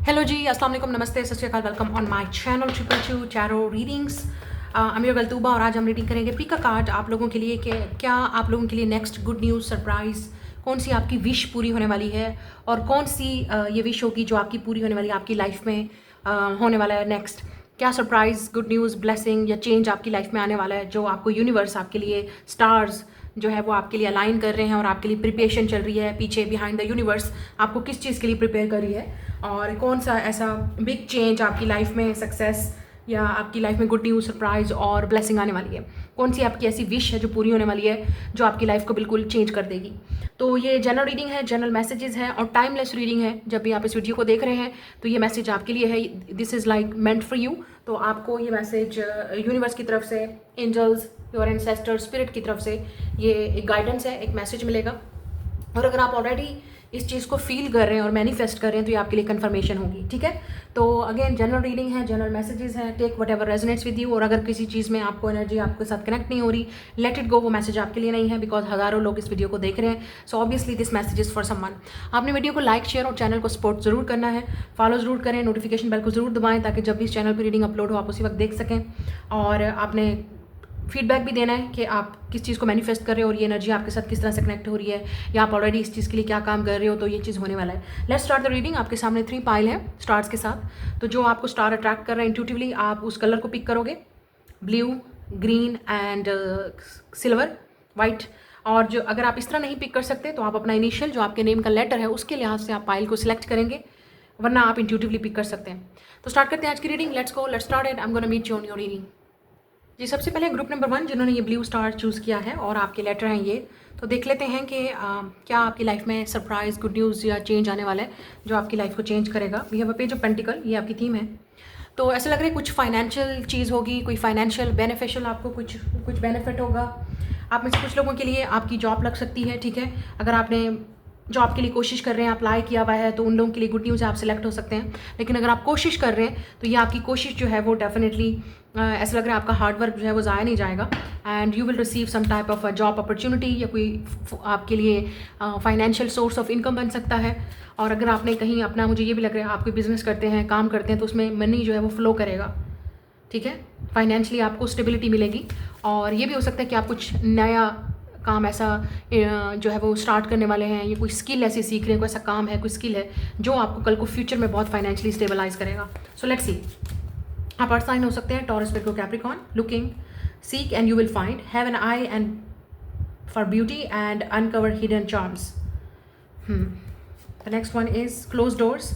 Hello जी, अस्सलाम वालेकुम, नमस्ते, सत श्री अकाल, welcome on my channel triple two tarot readings. अमीर गलतूबा और आज हम रीडिंग करेंगे पिक अ कार्ड आप लोगों के लिए कि क्या आप लोगों के लिए नेक्स्ट गुड न्यूज़ सरप्राइज़ कौन सी आपकी विश पूरी होने वाली है और कौन सी ये विश होगी जो आपकी पूरी होने वाली है आपकी लाइफ में होने वाला है नेक्स्ट। क्या सरप्राइज़ गुड न्यूज़ ब्लेसिंग या चेंज आपकी लाइफ में आने वाला है जो आपको यूनिवर्स आपके लिए स्टार्स जो है वो आपके लिए अलाइन कर रहे हैं और आपके लिए प्रिपरेशन चल रही है पीछे बिहाइंड द यूनिवर्स आपको किस चीज़ के लिए प्रिपेयर कर रही है और कौन सा ऐसा बिग चेंज आपकी लाइफ में सक्सेस या आपकी लाइफ में गुड न्यूज़ सरप्राइज और ब्लेसिंग आने वाली है। कौन सी आपकी ऐसी विश है जो पूरी होने वाली है जो आपकी लाइफ को बिल्कुल चेंज कर देगी। तो ये जनरल रीडिंग है, जनरल मैसेजेस है और टाइमलेस रीडिंग है। जब भी आप इस वीडियो को देख रहे हैं तो ये मैसेज आपके लिए है, this is like meant for you. तो आपको ये मैसेज यूनिवर्स की तरफ से, एंजल्स, योर एंसेस्टर, स्पिरिट की तरफ से ये एक गाइडेंस है, एक मैसेज मिलेगा। और अगर आप ऑलरेडी इस चीज़ को फील कर रहे हैं और मैनिफेस्ट कर रहे हैं तो ये आपके लिए कंफर्मेशन होगी। ठीक है, तो अगेन जनरल रीडिंग है, जनरल मैसेजेस हैं, take whatever resonates with you. और अगर किसी चीज़ में आपको एनर्जी आपके साथ कनेक्ट नहीं हो रही, लेट इट गो, वो मैसेज आपके लिए नहीं है बिकॉज हज़ारों लोग इस वीडियो को देख रहे हैं। So obviously this message is for someone. आपने वीडियो को लाइक, शेयर और चैनल को सपोर्ट जरूर करना है, फॉलो जरूर करें, नोटिफिकेशन बेल को जरूर दबाएं ताकि जब भी इस चैनल पर रीडिंग अपलोड हो आप उसी वक्त देख सकें। और आपने फीडबैक भी देना है कि आप किस चीज़ को मैनिफेस्ट कर रहे हो और ये एनर्जी आपके साथ किस तरह से कनेक्ट हो रही है या आप ऑलरेडी इस चीज़ के लिए क्या काम कर रहे हो। तो ये चीज़ होने वाला है। Let's start the reading. आपके सामने 3 पाइल है स्टार्स के साथ। तो जो आपको स्टार अट्रैक्ट कर रहा है इंट्यूटिवली आप उस कलर को पिक करोगे, blue, green and silver, white. और जो अगर आप इस तरह नहीं पिक कर सकते तो आप अपना इनिशियल जो आपके नेम का लेटर है उसके लिहाज से आप पाइल को सिलेक्ट करेंगे, वरना आप इंट्यूटिवली पिक कर सकते हैं। तो स्टार्ट करते हैं आज की reading. Let's go, let's start it. I am gonna meet you on your reading. जी, सबसे पहले ग्रुप नंबर 1 जिन्होंने ये ब्लू स्टार चूज़ किया है और आपके लेटर हैं ये। तो देख लेते हैं कि क्या आपकी लाइफ में सरप्राइज गुड न्यूज़ या चेंज आने वाला है जो आपकी लाइफ को चेंज करेगा। We have a page of pentacle, ये आपकी थीम है। तो ऐसा लग रहा है कुछ फाइनेंशियल चीज़ होगी, कोई फाइनेंशियल बेनिफिशियल आपको कुछ बेनिफिट होगा। आप में से कुछ लोगों के लिए आपकी जॉब लग सकती है। ठीक है, अगर आपने जॉब के लिए कोशिश कर रहे हैं, अप्लाई किया हुआ है, तो उन लोगों के लिए गुड न्यूज़ है, आप सिलेक्ट हो सकते हैं। लेकिन अगर आप कोशिश कर रहे हैं तो ये आपकी कोशिश जो है वो डेफिनेटली ऐसा लग रहा है आपका हार्ड वर्क जो है वो ज़ाया नहीं जाएगा and you will receive some type of a job opportunity या कोई आपके लिए फाइनेंशियल सोर्स ऑफ इनकम बन सकता है। और अगर आपने कहीं अपना, मुझे ये भी लग रहा है आप कोई बिजनेस करते हैं, काम करते हैं, तो उसमें मनी जो है वो फ्लो करेगा। ठीक है, फाइनेंशियली आपको स्टेबिलिटी मिलेगी। और ये भी हो सकता है कि आप कुछ नया काम ऐसा जो है वो स्टार्ट करने वाले हैं, ये कोई स्किल ऐसी सीख रहे हैं, कोई ऐसा काम है, कोई स्किल है जो आपको कल को फ्यूचर में बहुत फाइनेंशियली स्टेबलाइज करेगा। So let's see. आप अर्थ साइन हो सकते हैं, taurus, Virgo, Capricorn. Looking, seek and you will find, have an I and for beauty and uncover hidden charms. The next one is close doors,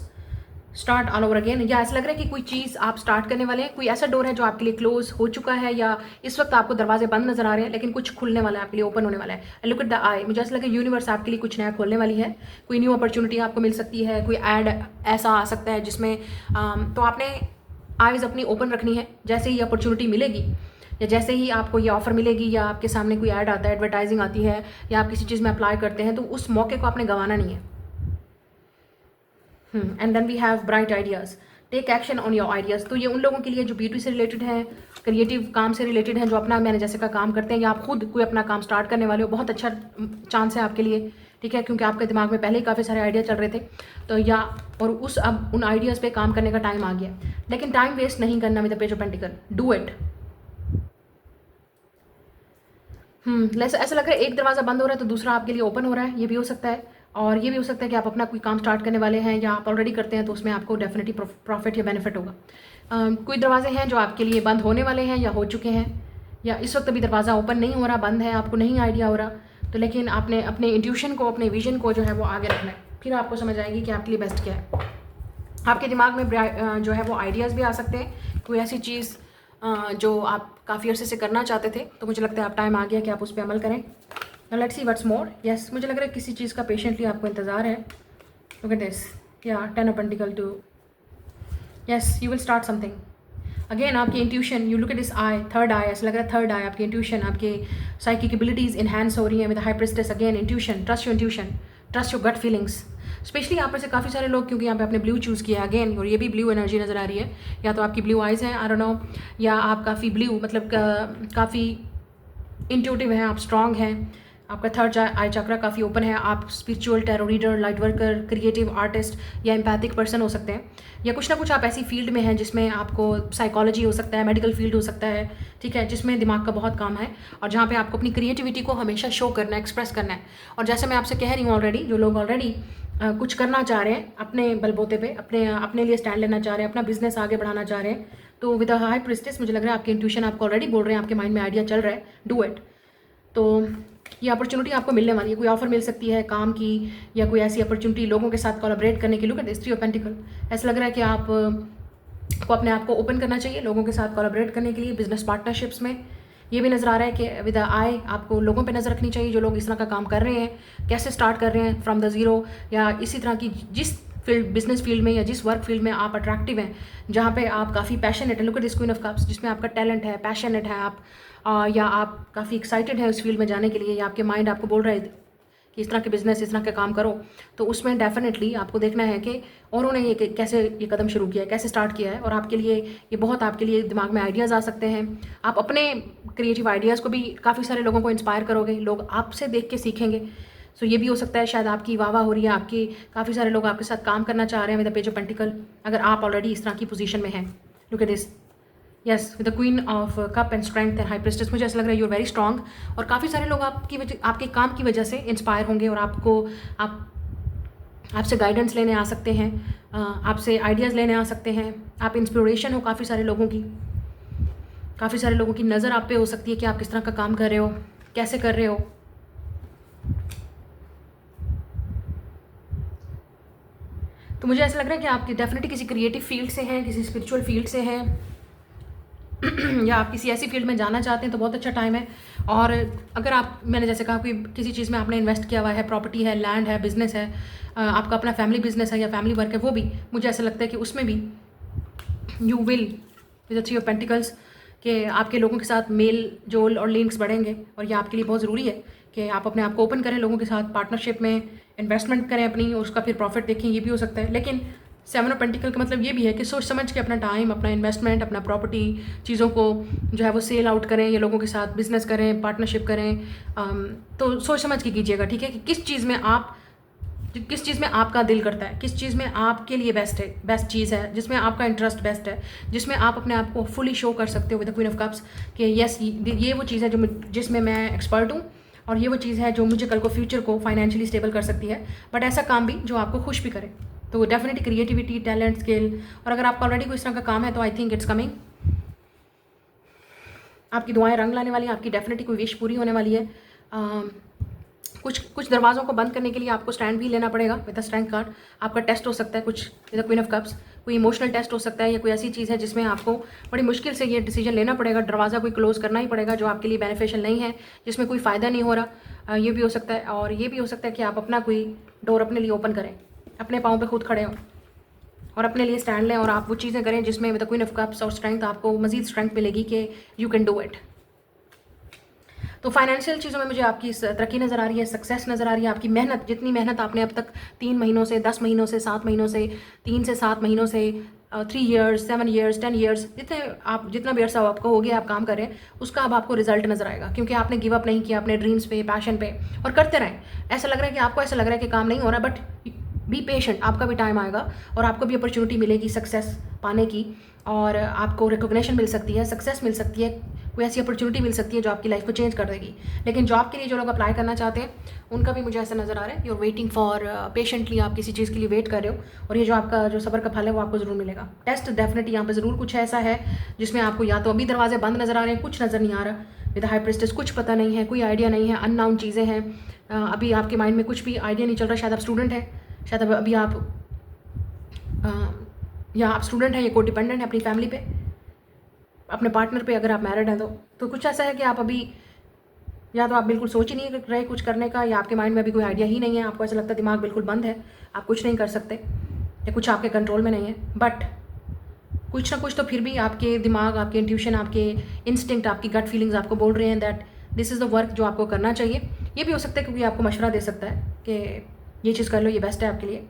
start all over again. या ऐसा लग रहा है कि कोई चीज़ आप स्टार्ट करने वाले हैं, कोई ऐसा डोर है जो आपके लिए क्लोज हो चुका है या इस वक्त आपको दरवाजे बंद नजर आ रहे हैं, लेकिन कुछ खुलने वाला है आपके लिए, ओपन होने वाला है। लुक एट द आई, मुझे ऐसा लगा यूनिवर्स आपके लिए कुछ नया खोलने वाली है, कोई न्यू अपॉर्चुनिटी आपको मिल सकती है, कोई ऐड ऐसा आ सकता है जिसमें तो आपने आइज़ अपनी ओपन रखनी है। जैसे ही अपॉर्चुनिटी मिलेगी या जैसे ही आपको ये ऑफर मिलेगी या आपके सामने कोई ऐड आता है, एडवर्टाइजिंग आती है या आप किसी चीज़ में अप्लाई करते हैं, तो उस मौके को आपने गंवाना नहीं है। And then we have bright ideas, take action on your ideas. तो ये उन लोगों के लिए जो ब्यूटी से रिलेटेड हैं, क्रिएटिव काम से रिलेटेड हैं, जो अपना मैंने जैसे का काम करते हैं या आप खुद कोई अपना काम स्टार्ट करने वाले हो, बहुत अच्छा चांस है आपके लिए। ठीक है, क्योंकि आपके दिमाग में पहले ही काफ़ी सारे आइडिया चल रहे थे, तो या और अब उन आइडियाज़ पे काम करने का टाइम आ गया। लेकिन टाइम वेस्ट नहीं करना with the page of pentacle, do it. ऐसा लग रहा है एक दरवाज़ा बंद हो रहा है तो दूसरा आपके लिए ओपन हो रहा है, ये भी हो सकता है। और ये भी हो सकता है कि आप अपना कोई काम स्टार्ट करने वाले हैं या आप ऑलरेडी करते हैं तो उसमें आपको डेफिनेटली प्रॉफिट या बेनिफिट होगा। कोई दरवाजे हैं जो आपके लिए बंद होने वाले हैं या हो चुके हैं, या इस वक्त अभी दरवाज़ा ओपन नहीं हो रहा, बंद है, आपको नहीं आइडिया हो रहा, तो लेकिन आपने अपने इंट्यूशन को, अपने विजन को जो है वो आगे रखना है, फिर आपको समझ आएगी कि आपके लिए बेस्ट क्या है। आपके दिमाग में जो है वो आइडियाज़ भी आ सकते हैं, कोई ऐसी चीज़ जो आप काफ़ी अर्से से करना चाहते थे, तो मुझे लगता है आप टाइम आ गया कि आप उस पर अमल करें। Let's see what's more. Yes, मुझे लग रहा है किसी चीज़ का पेशेंटली आपको इंतज़ार है। लुक एट दिस, या 10 of pentacle too, yes you will start something. Again आपकी intuition, you look at this eye, third eye, ऐसा लग रहा है थर्ड आई, आपकी इंट्यूशन, आपकी साइकिक एबिलिटीज़ इन्हांस हो रही हैं with high priestess. Again intuition, trust your intuition, trust your gut feelings. Specially यहाँ पर से काफ़ी सारे लोग, क्योंकि यहाँ पे आपने ब्लू चूज़ किया अगेन, और ये भी ब्लू एनर्जी नज़र आ रही है, या तो आपकी ब्लू आइज़ हैं, आई डोंट नो, या आप काफ़ी ब्लू मतलब काफ़ी इंट्यूटिव हैं, आप स्ट्रॉन्ग हैं, आपका थर्ड आई चक्रा काफ़ी ओपन है। आप spiritual, tarot reader, light worker, creative artist या एम्पैथिक पर्सन हो सकते हैं, या कुछ ना कुछ आप ऐसी फील्ड में हैं जिसमें आपको साइकोलॉजी हो सकता है, मेडिकल फील्ड हो सकता है, ठीक है, जिसमें दिमाग का बहुत काम है और जहाँ पे आपको अपनी क्रिएटिविटी को हमेशा शो करना है, एक्सप्रेस करना है। और जैसे मैं आपसे कह रही हूँ ऑलरेडी, जो लोग ऑलरेडी कुछ करना चाह रहे हैं अपने बलबूते पे, अपने लिए स्टैंड लेना चाह रहे हैं, अपना बिजनेस आगे बढ़ाना चाह रहे हैं, तो विद अ हाई प्रिस्टेस मुझे लग रहा है आपकी इंट्यूशन आपको ऑलरेडी बोल रहे हैं, आपके माइंड में आइडिया चल रहा है, डू इट। तो ये अपॉर्चुनिटी आपको मिलने वाली है, कोई ऑफर मिल सकती है काम की, या कोई ऐसी अपॉर्चुनिटी लोगों के साथ कोलैबोरेट करने की। Look at this three of pentacle, ऐसा लग रहा है कि आप को अपने आप को ओपन करना चाहिए लोगों के साथ कोलैबोरेट करने के लिए, बिजनेस पार्टनरशिप्स में। ये भी नज़र आ रहा है कि विद आई आपको लोगों पे नज़र रखनी चाहिए जो लोग इस तरह का काम कर रहे हैं, कैसे स्टार्ट कर रहे हैं फ्रॉम द ज़ीरो, या इसी तरह की जिस फील्ड, बिजनेस फील्ड में या जिस वर्क फील्ड में आप अट्रैक्टिव हैं, जहाँ पे आप काफ़ी पैशनेट हैं। Look at this queen of cups, जिसमें आपका टैलेंट है, पैशनेट है आप, या आप काफ़ी एक्साइटेड हैं उस फील्ड में जाने के लिए, या आपके माइंड आपको बोल रहा है कि इस तरह के बिजनेस, इस तरह के काम करो, तो उसमें डेफिनेटली आपको देखना है कि औरों ने ये कैसे ये कदम शुरू किया है, कैसे स्टार्ट किया है, और आपके लिए ये बहुत, आपके लिए दिमाग में आइडियाज़ आ सकते हैं। आप अपने क्रिएटिव आइडियाज़ को भी काफ़ी सारे लोगों को इंस्पायर करोगे, लोग आपसे देख के सीखेंगे। सो ये भी हो सकता है शायद आपकी वाह वाह हो रही है, आपकी काफ़ी सारे लोग आपके साथ काम करना चाह रहे हैं with the page of pentacle, अगर आप ऑलरेडी इस तरह की पोजीशन में हैं। Look at this, yes, with the queen of cup and strength and high priestess, मुझे ऐसा लग रहा है यू आर वेरी स्ट्रॉन्ग, और काफ़ी सारे लोग आपके काम की वजह से इंस्पायर होंगे और आपसे गाइडेंस लेने आ सकते हैं, आपसे आइडियाज़ लेने आ सकते हैं। आप इंस्पिरेशन हो काफ़ी सारे लोगों की, काफ़ी सारे लोगों की नज़र आप पे हो सकती है कि आप किस तरह का काम कर रहे हो, कैसे कर रहे हो। तो मुझे ऐसा लग रहा है कि आप डेफिनेटली किसी क्रिएटिव फील्ड से हैं, किसी स्पिरिचुअल फील्ड से हैं, या आप किसी ऐसी फील्ड में जाना चाहते हैं, तो बहुत अच्छा टाइम है। और अगर आप, मैंने जैसे कहा, कोई किसी चीज़ में आपने इन्वेस्ट किया हुआ है, प्रॉपर्टी है, लैंड है, बिजनेस है, आपका अपना फैमिली बिजनेस है या फैमिली वर्क है, वो भी मुझे ऐसा लगता है कि उसमें भी you will with the three of pentacles कि आपके लोगों के साथ मेल जोल और लिंक्स बढ़ेंगे, और ये आपके लिए बहुत ज़रूरी है कि आप अपने आप को ओपन करें लोगों के साथ, पार्टनरशिप में इन्वेस्टमेंट करें अपनी, और उसका फिर प्रॉफिट देखें, ये भी हो सकता है। लेकिन सेवन ऑफ पेंटिकल का मतलब ये भी है कि सोच समझ के अपना टाइम, अपना इन्वेस्टमेंट, अपना प्रॉपर्टी चीज़ों को जो है वो सेल आउट करें, या लोगों के साथ बिजनेस करें, पार्टनरशिप करें, तो सोच समझ के कीजिएगा, ठीक है, कि किस चीज़ में आपका दिल करता है, किस चीज़ में आपके लिए बेस्ट चीज़ है, जिसमें आपका इंटरेस्ट बेस्ट है, जिसमें आप अपने आप को फुली शो कर सकते हो with the queen of cups कि यस, ये वो चीज़ है जिसमें मैं एक्सपर्ट हूँ, और ये वो चीज़ है जो मुझे कल को फ्यूचर को फाइनेंशियली स्टेबल कर सकती है, बट ऐसा काम भी जो आपको खुश भी करे। तो डेफिनेटली क्रिएटिविटी, टैलेंट, स्किल, और अगर आपका ऑलरेडी कोई इस तरह का काम है तो आई थिंक इट्स कमिंग। आपकी दुआएं रंग लाने वाली हैं, आपकी डेफिनेटली कोई विश पूरी होने वाली है। कुछ दरवाज़ों को बंद करने के लिए आपको स्टैंड भी लेना पड़ेगा विद द स्ट्रेंथ कार्ड। आपका टेस्ट हो सकता है कुछ with the queen of cups, कोई इमोशनल टेस्ट हो सकता है, या कोई ऐसी चीज़ है जिसमें आपको बड़ी मुश्किल से ये डिसीजन लेना पड़ेगा, दरवाज़ा कोई क्लोज़ करना ही पड़ेगा जो आपके लिए बेनिफिशियल नहीं है, जिसमें कोई फ़ायदा नहीं हो रहा। ये भी हो सकता है, और ये भी हो सकता है कि आप अपना कोई डोर अपने लिए ओपन करें, अपने पाँव पे खुद खड़े हों और अपने लिए स्टैंड लें, और आप वो चीज़ें करें जिसमें with the queen of cups और स्ट्रेंथ आपको मज़ीद स्ट्रेंथ मिलेगी कि यू कैन डू इट। तो फाइनेंशियल चीज़ों में मुझे आपकी तरक्की नज़र आ रही है, सक्सेस नज़र आ रही है। आपकी मेहनत, जितनी मेहनत आपने अब तक 3 महीनों से, 10 महीनों से, 7 महीनों से, 3 से 7 महीनों से, 3 ईयर्स, 7 ईयर्स, 10 ईयर्स, जितना भी अर्सा आपको हो गया आप काम कर रहे हैं, उसका अब आपको रिजल्ट नज़र आएगा, क्योंकि आपने गिव अप नहीं किया अपने ड्रीम्स पे, पैशन पे, और करते रहें। ऐसा लग रहा है कि आपको ऐसा लग रहा है कि काम नहीं हो रहा, बट बी पेशेंट, आपका भी टाइम आएगा और आपको भी अपॉर्चुनिटी मिलेगी सक्सेस पाने की, और आपको रिकॉग्निशन मिल सकती है, सक्सेस मिल सकती है, कोई ऐसी अपॉर्चुनिटी मिल सकती है जो आपकी लाइफ को चेंज कर देगी। लेकिन जॉब के लिए जो लोग अप्लाई करना चाहते हैं, उनका भी मुझे ऐसा नज़र आ रहा है, you are waiting for patiently, आप किसी चीज़ के लिए वेट कर रहे हो, और ये जो आपका जो सब्र का फल है वो आपको ज़रूर मिलेगा। टेस्ट डेफिनेटली यहाँ पर ज़रूर कुछ ऐसा है जिसमें आपको या तो अभी दरवाजे बंद नज़र आ रहे हैं, कुछ नज़र नहीं आ रहा विद हाई प्रिस्टेस, कुछ पता नहीं है, कोई आइडिया नहीं है, अननाउन चीज़ें हैं, अभी आपके माइंड में कुछ भी आइडिया नहीं चल रहा। शायद आप स्टूडेंट हैं, शायद अभी आप या आप स्टूडेंट हैं, या को डिपेंडेंट है अपनी फैमिली पे, अपने पार्टनर पे, अगर आप मैरिड हैं तो कुछ ऐसा है कि आप अभी, या तो आप बिल्कुल सोच ही नहीं रहे कुछ करने का, या आपके माइंड में अभी कोई आइडिया ही नहीं है, आपको ऐसा लगता है दिमाग बिल्कुल बंद है, आप कुछ नहीं कर सकते, या कुछ आपके कंट्रोल में नहीं है। बट कुछ ना कुछ तो फिर भी आपके दिमाग, आपके इंट्यूशन, आपके इंस्टिंक्ट, आपकी गट फीलिंग्स आपको बोल रहे हैं that this is the work जो आपको करना चाहिए। ये भी हो सकता है क्योंकि आपको मशवरा दे सकता है कि ये चीज़ कर लो, ये बेस्ट है आपके लिए।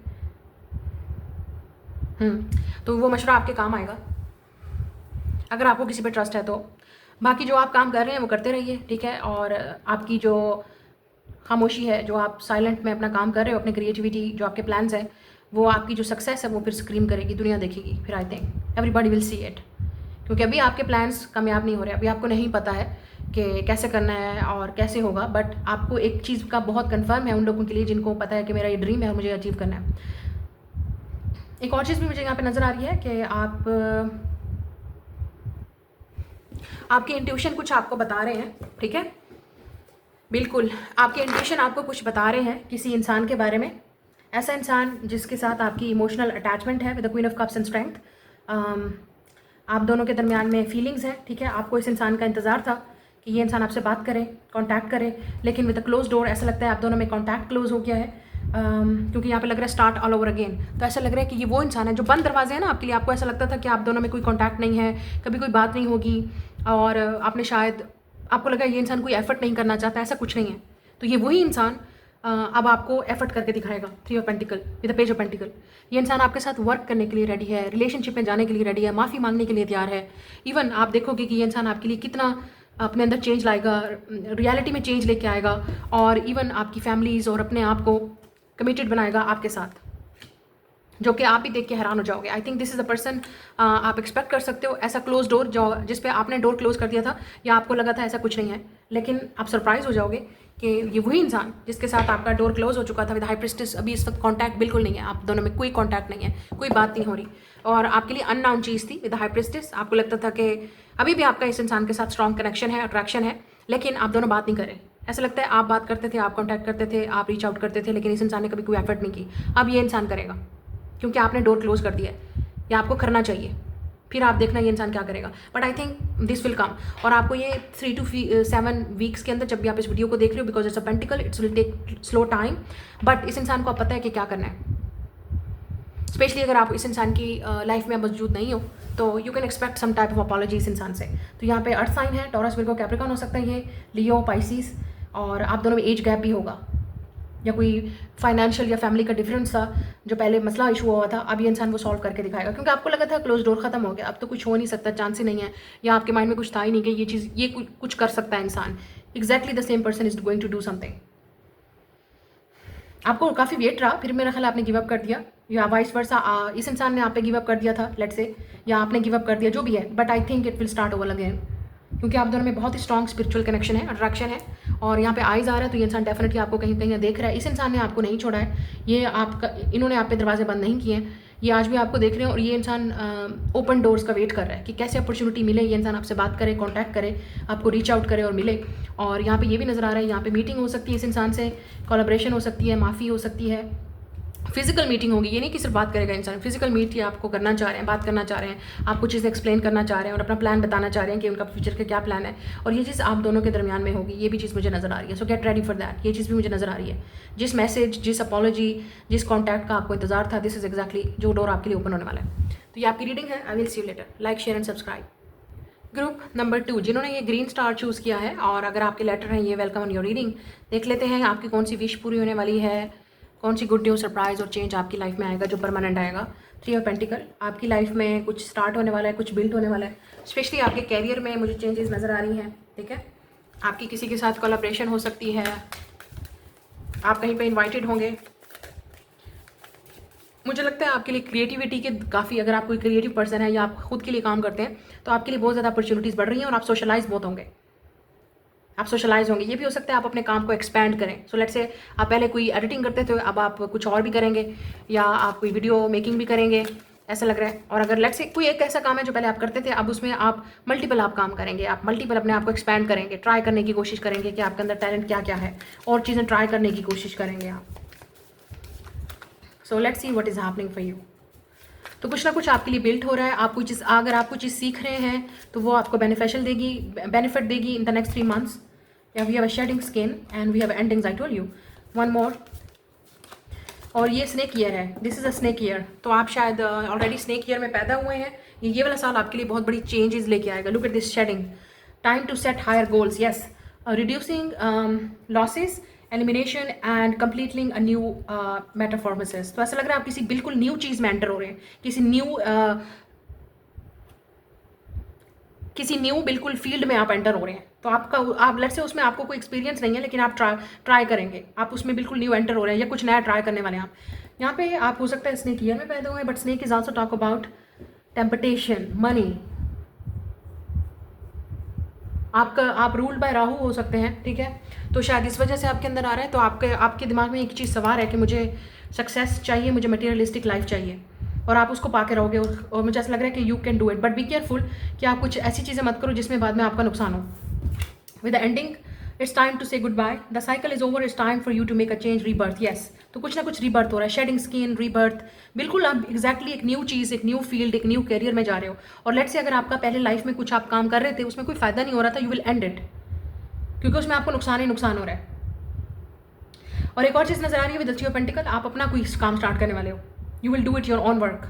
तो वो मशवरा आपके काम आएगा अगर आपको किसी पे ट्रस्ट है तो। बाकी जो आप काम कर रहे हैं वो करते रहिए, ठीक है। और आपकी जो खामोशी है, जो आप साइलेंट में अपना काम कर रहे हो, अपने क्रिएटिविटी जो आपके प्लान्स हैं, वो आपकी जो सक्सेस है वो फिर स्क्रीम करेगी, दुनिया देखेगी फिर। I think everybody will see it, क्योंकि अभी आपके प्लान्स कामयाब नहीं हो रहे, अभी आपको नहीं पता है कि कैसे करना है और कैसे होगा। बट आपको एक चीज़ का बहुत कंफर्म है उन लोगों के लिए जिनको पता है कि मेरा ये ड्रीम है और मुझे अचीव करना है। एक और चीज़ भी मुझे यहाँ पे नज़र आ रही है कि आपके इंट्यूशन कुछ आपको बता रहे हैं, ठीक है, बिल्कुल आपके इंट्यूशन आपको कुछ बता रहे हैं किसी इंसान के बारे में। ऐसा इंसान जिसके साथ आपकी इमोशनल अटैचमेंट है, with the queen of cups and strength. आप दोनों के दरमियान में फीलिंग्स हैं, ठीक है। आपको इस इंसान का इंतज़ार था कि ये इंसान आपसे बात करे, कांटेक्ट करे, लेकिन विद द क्लोज डोर ऐसा लगता है आप दोनों में कांटेक्ट क्लोज हो गया है। क्योंकि यहाँ पे लग रहा है स्टार्ट ऑल ओवर अगेन। तो ऐसा लग रहा है कि ये वो इंसान है जो बंद दरवाजे हैं ना आपके लिए। आपको ऐसा लगता था कि आप दोनों में कोई कांटेक्ट नहीं है, कभी कोई बात नहीं होगी, और आपने शायद आपको लगा ये इंसान कोई एफर्ट नहीं करना चाहता। ऐसा कुछ नहीं है। तो ये वही इंसान अब आपको एफर्ट करके दिखाएगा। 3 of pentacle with the page of pentacle. ये इंसान आपके साथ वर्क करने के लिए रेडी है, रिलेशनशिप में जाने के लिए रेडी है, माफ़ी मांगने के लिए तैयार है। इवन आप देखोगे कि ये इंसान आपके लिए कितना अपने अंदर चेंज लाएगा, रियलिटी में चेंज लेके आएगा, और इवन आपकी फैमिलीज़ और अपने आप को कमिटेड बनाएगा आपके साथ, जो कि आप ही देख के हैरान हो जाओगे। I think this is the person आप एक्सपेक्ट कर सकते हो। ऐसा क्लोज डोर जो जिस पे आपने डोर क्लोज कर दिया था या आपको लगा था ऐसा कुछ नहीं है, लेकिन आप सरप्राइज हो जाओगे कि ये वही इंसान जिसके साथ आपका डोर क्लोज हो चुका था विद हाई प्रिस्टेस, अभी इस वक्त कांटेक्ट बिल्कुल नहीं है, आप दोनों में कोई कांटेक्ट नहीं है, कोई बात नहीं हो रही, और आपके लिए अननाउन चीज़ थी विद हाई प्रिस्टेस। आपको लगता था कि अभी भी आपका इस इंसान के साथ स्ट्रॉन्ग कनेक्शन है, अट्रैक्शन है, लेकिन आप दोनों बात नहीं कर रहे। ऐसा लगता है आप बात करते थे, आप कॉन्टैक्ट करते थे, आप रीच आउट करते थे, लेकिन इस इंसान ने कभी कोई एफर्ट नहीं की। अब ये इंसान करेगा क्योंकि आपने डोर क्लोज कर दिया है, या आपको करना चाहिए। फिर आप देखना ये इंसान क्या करेगा। But I think this will come, और आपको ये 3 to 7 वीक्स के अंदर, जब भी आप इस वीडियो को देख रहे हो, because it's a pentacle, it's will take slow time, but इस इंसान को आप पता है कि क्या करना है। स्पेशली अगर आप इस इंसान की लाइफ में मौजूद नहीं हो तो you can expect some type of apology इस इंसान से। तो यहाँ पे अर्थ साइन है, टॉरस, विर्गो, कैप्रिकॉर्न हो सकता है, ये लियो, पाइसिस, और आप दोनों में एज गैप भी होगा, या कोई फाइनेंशियल या फैमिली का डिफरेंस था जो पहले मसला इशू हुआ था, अब ये इंसान वो सॉल्व करके दिखाएगा। क्योंकि आपको लगा था क्लोज डोर खत्म हो गया, अब तो कुछ हो नहीं सकता, चांस ही नहीं है, या आपके माइंड में कुछ था ही नहीं कि ये चीज़, ये कुछ कर सकता है इंसान। Exactly the same person is going to do something. आपको काफ़ी वेट रहा, फिर मेरा ख्याल आपने गिव अप कर दिया, या वाइस वर्सा इस इंसान ने आप पे गिव अप कर दिया था, लेट्स से, या आपने गिव अप कर दिया, जो भी है। But I think it will start over again, क्योंकि आप दोनों में बहुत ही स्ट्रॉन्ग स्पिरिचुअल कनेक्शन है, अट्रैक्शन है, और यहाँ पे आइज आ रहा है। तो ये इंसान डेफिनेटली आपको कहीं कहीं देख रहा है। इस इंसान ने आपको नहीं छोड़ा है, ये आपका, इन्होंने आप पे दरवाजे बंद नहीं किए हैं, ये आज भी आपको देख रहे हैं, और ये इंसान ओपन डोर्स का वेट कर रहा है कि कैसे अपॉर्चुनिटी मिले, ये इंसान आपसे बात करे, कॉन्टैक्ट करे, आपको रीच आउट करे और मिले। और यहाँ पे ये भी नज़र आ रहा है, यहाँ पे मीटिंग हो सकती है इस इंसान से, कोलैबोरेशन हो सकती है, माफ़ी हो सकती है, फिजिकल मीटिंग होगी। ये नहीं कि सिर्फ बात करेगा इंसान, फिजिकल मीट ही आपको करना चाह रहे हैं, बात करना चाह रहे हैं, आपको चीज़ें एक्सप्लेन करना चाह रहे हैं और अपना प्लान बताना चाह रहे हैं कि उनका फ्यूचर का क्या प्लान है, और ये चीज़ आप दोनों के दरमियान में होगी। ये भी चीज़ मुझे नज़र आ रही है। सो गेट रेडी फॉर दैट। ये चीज़ भी मुझे नज़र आ रही है। जिस मैसेज, जिस अपॉलॉजी, जिस कॉन्टैक्ट का आपको इंतजार था, दिस इज एक्जैक्टली जो डोर आपके लिए ओपन होने वाला है। तो ये आपकी रीडिंग है। I will see you letter. Like, share and subscribe. Group number 2 जिन्होंने ये ग्रीन स्टार चूज़ किया है, और अगर आपके लेटर हैं, ये वेलकम ऑन योर रीडिंग। देख लेते हैं आपकी कौन सी विश पूरी होने वाली है, कौन सी गुड न्यूज़, सरप्राइज और चेंज आपकी लाइफ में आएगा जो परमानेंट आएगा। 3 ऑफ पेंटिकल, आपकी लाइफ में कुछ स्टार्ट होने वाला है, कुछ बिल्ड होने वाला है। स्पेशली आपके कैरियर में मुझे चेंजेस नज़र आ रही हैं, ठीक है। आपकी किसी के साथ कोलैबोरेशन हो सकती है, आप कहीं पे इनवाइटेड होंगे। मुझे लगता है आपके लिए क्रिएटिविटी के काफ़ी, अगर आप कोई क्रिएटिव पर्सन है या आप खुद के लिए काम करते हैं, तो आपके लिए बहुत ज़्यादा अपॉर्चुनिटीज़ बढ़ रही हैं, और आप सोशलाइज बहुत होंगे, आप सोशलाइज होंगे। ये भी हो सकता है आप अपने काम को एक्सपैंड करें। सो लेट्स से आप पहले कोई एडिटिंग करते थे, अब आप कुछ और भी करेंगे, या आप कोई वीडियो मेकिंग भी करेंगे, ऐसा लग रहा है। और अगर लेट्स से कोई एक ऐसा काम है जो पहले आप करते थे, अब उसमें आप मल्टीपल आप काम करेंगे, आप मल्टीपल अपने आप को एक्सपैंड करेंगे, ट्राई करने की कोशिश करेंगे कि आपके अंदर टैलेंट क्या क्या है, और चीज़ें ट्राई करने की कोशिश करेंगे आप। So let's see what is happening for you. तो कुछ ना कुछ आपके लिए बिल्ड हो रहा है। आप कुछ चीज़, अगर आप कुछ चीज़ सीख रहे हैं तो वो आपको बेनिफिट देगी इन द नेक्स्ट 3 months। या we have a shedding skin and we have endings, I told you. One more, और ये स्नेक ईयर है, this is a snake year. तो आप शायद ऑलरेडी स्नेक ईयर में पैदा हुए हैं। ये वाला साल आपके लिए बहुत बड़ी चेंजेस लेके आएगा। Look at this shading, time to set higher goals, yes, reducing losses, elimination and completing a new metamorphosis. तो ऐसा लग रहा है आप किसी बिल्कुल न्यू चीज़ में एंटर हो रहे हैं, किसी न्यू किसी न्यू बिल्कुल फील्ड में आप एंटर हो रहे हैं, तो आप लेट्स से उसमें आपको कोई एक्सपीरियंस नहीं है, लेकिन आप ट्राई करेंगे, आप उसमें बिल्कुल न्यू एंटर हो रहे हैं या कुछ नया ट्राई करने वाले हैं आप। यहाँ पे आप हो सकता है स्नेक ईयर में पैदा हुए, but snake is also talk about temptation, money. आप रूल्ड बाय राहु हो सकते हैं, ठीक है, तो शायद इस वजह से आपके अंदर आ रहा है। तो आपके दिमाग में एक चीज़ सवार है कि मुझे सक्सेस चाहिए, मुझे मटेरियलिस्टिक लाइफ चाहिए, और आप उसको पाके रहोगे, और मुझे ऐसा लग रहा है कि you can do it, but be careful कि आप कुछ ऐसी चीज़ें मत करो जिसमें बाद में आपका नुकसान हो। With the ending, it's time to say goodbye, the cycle is over, it's time for you to make a change, rebirth. Yes, तो कुछ ना कुछ रीबर्थ हो रहा है, शेडिंग स्किन, रीबर्थ, बिल्कुल आप एग्जैक्टली एक न्यू चीज़, एक न्यू फील्ड, एक न्यू करियर में जा रहे हो। और लेट्स से अगर आपका पहले लाइफ में कुछ आप काम कर रहे थे, उसमें कोई फायदा नहीं हो रहा था, यू विल एंड इट, क्योंकि उसमें आपको नुकसान ही नुकसान हो रहा है। और एक और चीज़ नजर आ रही है with the three of pentacle, आप अपना कोई काम स्टार्ट करने वाले हो, you will do it your own work.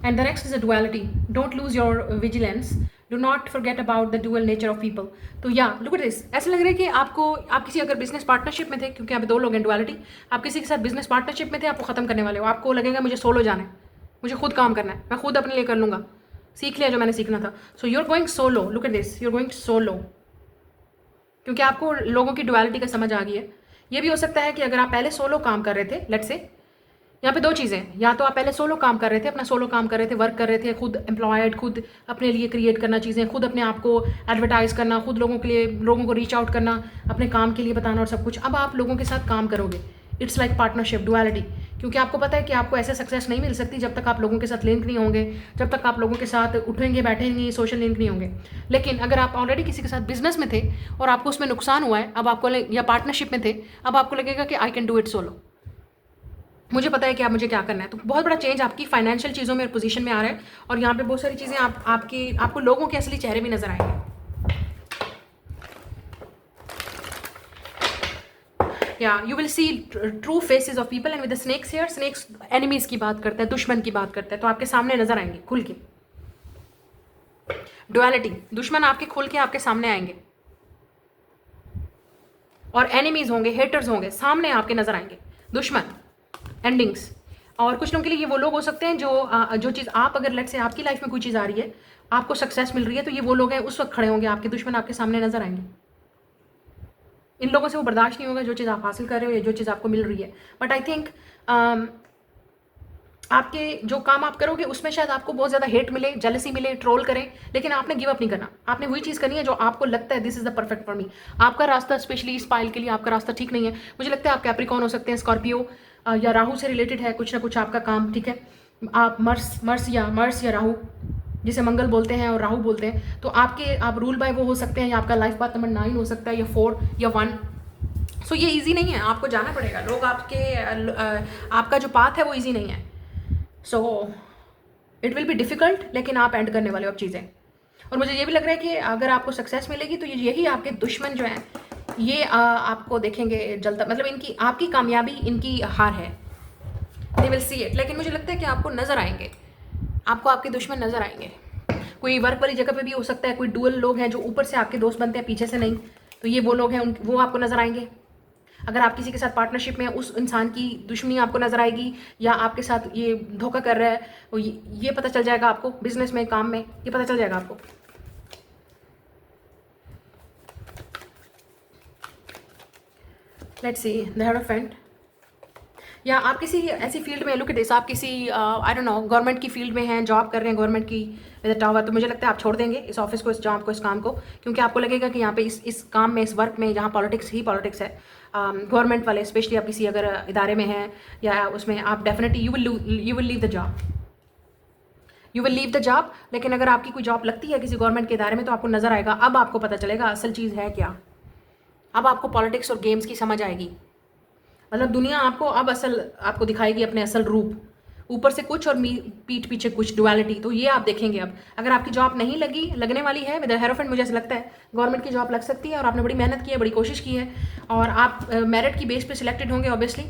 And the next is a duality, don't lose your vigilance, do not forget about the dual nature of people. तो या look at this, ऐसा लग रहा है कि आप किसी अगर बिजनेस पार्टनरशिप में थे, क्योंकि यहाँ पे दो लोग हैं, डुअलिटी, आप किसी के साथ बिजनेस पार्टनरशिप में थे, आपको खत्म करने वाले हो, आपको लगेगा मुझे सोलो जाना है, मुझे खुद काम करना है, मैं खुद अपने लिए कर लूँगा, सीख लिया जो मैंने सीखना था। So you are going solo, look at this, you are going solo, क्योंकि आपको लोगों की डुअलिटी का समझ आ गई है। ये भी हो सकता है कि अगर आप पहले सोलो काम कर रहे थे, लेट्स से यहाँ पे दो चीज़ें, या तो आप पहले सोलो काम कर रहे थे, अपना सोलो काम कर रहे थे, वर्क कर रहे थे, खुद एम्प्लॉयड, खुद अपने लिए क्रिएट करना चीज़ें, खुद अपने आप को एडवर्टाइज करना, खुद लोगों के लिए, लोगों को रीच आउट करना, अपने काम के लिए बताना और सब कुछ। अब आप लोगों के साथ काम करोगे, इट्स लाइक पार्टनरशिप, डुअलिटी, क्योंकि आपको पता है कि आपको ऐसे सक्सेस नहीं मिल सकती जब तक आप लोगों के साथ लिंक नहीं होंगे, जब तक आप लोगों के साथ उठेंगे बैठेंगे, सोशल लिंक नहीं होंगे। लेकिन अगर आप ऑलरेडी किसी के साथ बिजनेस में थे और आपको उसमें नुकसान हुआ है, अब आपको या पार्टनरशिप में थे, अब आपको लगेगा कि I can do it solo, मुझे पता है कि आप मुझे क्या करना है। तो बहुत बड़ा चेंज आपकी फाइनेंशियल चीज़ों में और पोजीशन में आ रहा है, और यहाँ पे बहुत सारी चीज़ें आपको लोगों के असली चेहरे भी नजर आएंगे। या you will see true faces of people, and with the snakes here, snakes enemies की बात करता है, दुश्मन की बात करता है, तो आपके सामने नजर आएंगे खुल के। डुअलिटी, दुश्मन आपके खुल के आपके सामने आएंगे, और एनिमीज होंगे, हेटर्स होंगे, सामने आपके नजर आएंगे दुश्मन। एंडिंग्स, और कुछ लोगों के लिए ये वो लोग हो सकते हैं जो चीज़ आप, अगर लेट से आपकी लाइफ में कोई चीज़ आ रही है, आपको सक्सेस मिल रही है, तो ये वो लोग हैं उस वक्त खड़े होंगे, आपके दुश्मन आपके सामने नजर आएंगे। इन लोगों से वो बर्दाश्त नहीं होगा जो चीज़ आप हासिल कर रहे हो या जो चीज़ आपको मिल रही है। बट आई थिंक आपके जो काम आप करोगे उसमें शायद आपको बहुत ज़्यादा हेट मिले, जेलसी मिले, ट्रोल करें, लेकिन आपने गिव अप नहीं करना। आपने वही चीज़ करनी है जो आपको लगता है this is the perfect for me. आपका रास्ता, स्पेशली इस पाइल के लिए आपका रास्ता ठीक नहीं है। मुझे लगता है आप कैप्रिकॉर्न हो सकते हैं, स्कॉर्पियो या राहु से रिलेटेड है कुछ ना कुछ आपका काम, ठीक है। आप मर्स या राहु, जिसे मंगल बोलते हैं और राहु बोलते हैं, तो आप रूल बाय वो हो सकते हैं, या आपका लाइफ पाथ नंबर 9 हो सकता है, या 4 या 1। सो ये ईजी नहीं है, आपको जाना पड़ेगा। लोग आपका जो पाथ है वो ईजी नहीं है, so it will be difficult, लेकिन आप एंड करने वाले हो अब चीज़ें। और मुझे ये भी लग रहा है कि अगर आपको सक्सेस मिलेगी तो यही आपके दुश्मन जो हैं ये आपको देखेंगे जलता, मतलब आपकी कामयाबी इनकी हार है, दे विल सी इट। लेकिन मुझे लगता है कि आपको नज़र आएंगे, आपको आपके दुश्मन नज़र आएंगे। कोई वर्क वाली जगह पे भी हो सकता है, कोई डुअल लोग हैं जो ऊपर से आपके दोस्त बनते हैं पीछे से नहीं, तो ये वो लोग हैं, वो आपको नज़र आएंगे। अगर आप किसी के साथ पार्टनरशिप में, उस इंसान की दुश्मनी आपको नजर आएगी, या आपके साथ ये धोखा कर रहा है, तो ये पता चल जाएगा आपको। बिजनेस में, काम में, ये पता चल जाएगा आपको। लेट्स सी द हेरोफेंट, या आप किसी ऐसी फील्ड में, लुक एट दिस, आप किसी आई डोंट नो गवर्नमेंट की फील्ड में हैं, जॉब कर रहे हैं गवर्नमेंट की विद टावर, तो मुझे लगता है आप छोड़ देंगे इस ऑफिस को, इस जॉब को, इस काम को, क्योंकि आपको लगेगा कि यहाँ पे इस काम में, इस वर्क में, जहाँ पॉलिटिक्स ही पॉलिटिक्स है, गवर्नमेंट वाले, स्पेशली आप किसी अगर इदारे में हैं या उसमें, आप definitely you will leave the job, you will leave the job. लेकिन अगर आपकी कोई जॉब लगती है किसी गवर्नमेंट के इदारे में, तो आपको नजर आएगा, अब आपको पता चलेगा असल चीज़ है क्या। अब आपको पॉलिटिक्स और गेम्स की समझ आएगी, मतलब दुनिया अब आपको दिखाएगी अपने असल रूप, ऊपर से कुछ और पीठ पीछे कुछ, डुअलिटी। तो ये आप देखेंगे अब। अगर आपकी जॉब नहीं लगने वाली है विद हेरोफेंट, मुझे ऐसा लगता है गवर्नमेंट की जॉब लग सकती है, और आपने बड़ी मेहनत की है, बड़ी कोशिश की है, और आप मेरिट की बेस पे सिलेक्टेड होंगे ऑब्वियसली,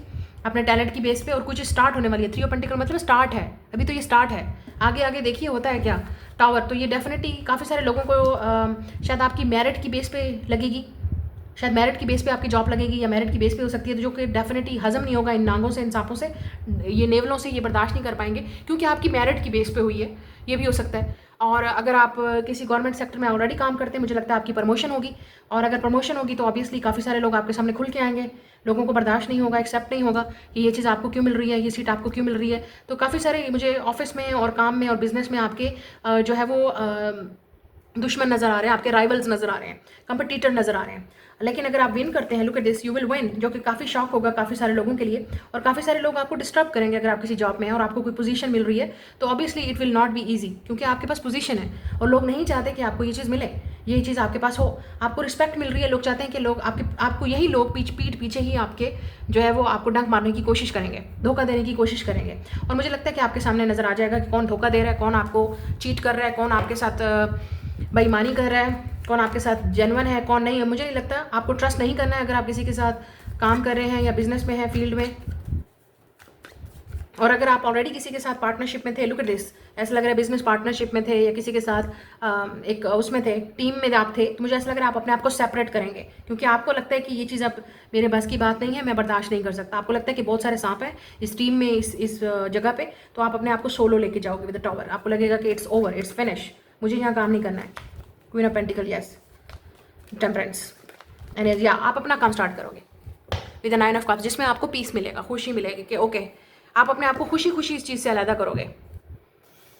अपने टैलेंट की बेस पे, और कुछ स्टार्ट होने वाली है। 3 ऑफ पेंटिकल मतलब स्टार्ट है, अभी तो ये स्टार्ट है, आगे आगे देखिए होता है क्या। टावर, तो ये डेफिनेटली काफ़ी सारे लोगों को शायद आपकी मेरिट की बेस पे लगेगी, शायद मेरिट की बेस पे आपकी जॉब लगेगी या मेरिट की बेस पे हो सकती है, तो जो कि डेफिनेटली हजम नहीं होगा इन नांगों से, इन सांपों से, ये नेवलों से ये बर्दाश्त नहीं कर पाएंगे, क्योंकि आपकी मेरिट की बेस पे हुई है, ये भी हो सकता है। और अगर आप किसी गवर्नमेंट सेक्टर में ऑलरेडी काम करते हैं, मुझे लगता है आपकी प्रमोशन होगी, और अगर प्रमोशन होगी तो ऑब्वियसली काफ़ी सारे लोग आपके सामने खुल के आएंगे, लोगों को बर्दाश्त नहीं होगा, एक्सेप्ट नहीं होगा कि ये चीज़ आपको क्यों मिल रही है, ये सीट आपको क्यों मिल रही है। तो काफ़ी सारे मुझे ऑफिस में और काम में और बिजनेस में आपके जो है वो दुश्मन नज़र आ रहे हैं, आपके राइवल्स नज़र आ रहे हैं, कंपटीटर नज़र आ रहे हैं। लेकिन अगर आप विन करते हैं, look at this, you will win, जो कि काफ़ी शॉक होगा काफ़ी सारे लोगों के लिए, और काफ़ी सारे लोग आपको डिस्टर्ब करेंगे अगर आप किसी जॉब में हैं और आपको कोई पोजीशन मिल रही है, तो obviously it will not be easy, क्योंकि आपके पास पोजीशन है और लोग नहीं चाहते कि आपको ये चीज़ मिले, ये चीज़ आपके पास हो, आपको रिस्पेक्ट मिल रही है, लोग चाहते हैं कि लोग आपको यही लोग पीठ पीछे ही आपके जो है वो आपको डंक मारने की कोशिश करेंगे, धोखा देने की कोशिश करेंगे। और मुझे लगता है कि आपके सामने नज़र आ जाएगा कि कौन धोखा दे रहा है, कौन आपको चीट कर रहा है, कौन आपके साथ बेईमानी कर रहा है, कौन आपके साथ जेन्युइन है, कौन नहीं है। मुझे नहीं लगता, आपको ट्रस्ट नहीं करना है अगर आप किसी के साथ काम कर रहे हैं या बिजनेस में है, फील्ड में। और अगर आप ऑलरेडी किसी के साथ पार्टनरशिप में थे, लुक एट दिस, ऐसा लग रहा है बिजनेस पार्टनरशिप में थे या किसी के साथ एक उसमें थे, टीम में आप थे, तो मुझे ऐसा लग रहा है आप अपने आप को सेपरेट करेंगे, क्योंकि आपको लगता है कि ये चीज़ अब मेरे बस की बात नहीं है, मैं बर्दाश्त नहीं कर सकता। आपको लगता है कि बहुत सारे सांप हैं इस टीम में, इस जगह पे, तो आप अपने आप को सोलो लेके जाओगे विद द टॉवर। आपको लगेगा कि इट्स ओवर, इट्स फिनिश, मुझे यहाँ काम नहीं करना है। Queen of pentacle, yes, temperance and या आप अपना काम स्टार्ट करोगे विद द 9 ऑफ कप्स, जिसमें आपको पीस मिलेगा, खुशी मिलेगी कि ओके, आप अपने आप को खुशी खुशी इस चीज़ से अलग करोगे।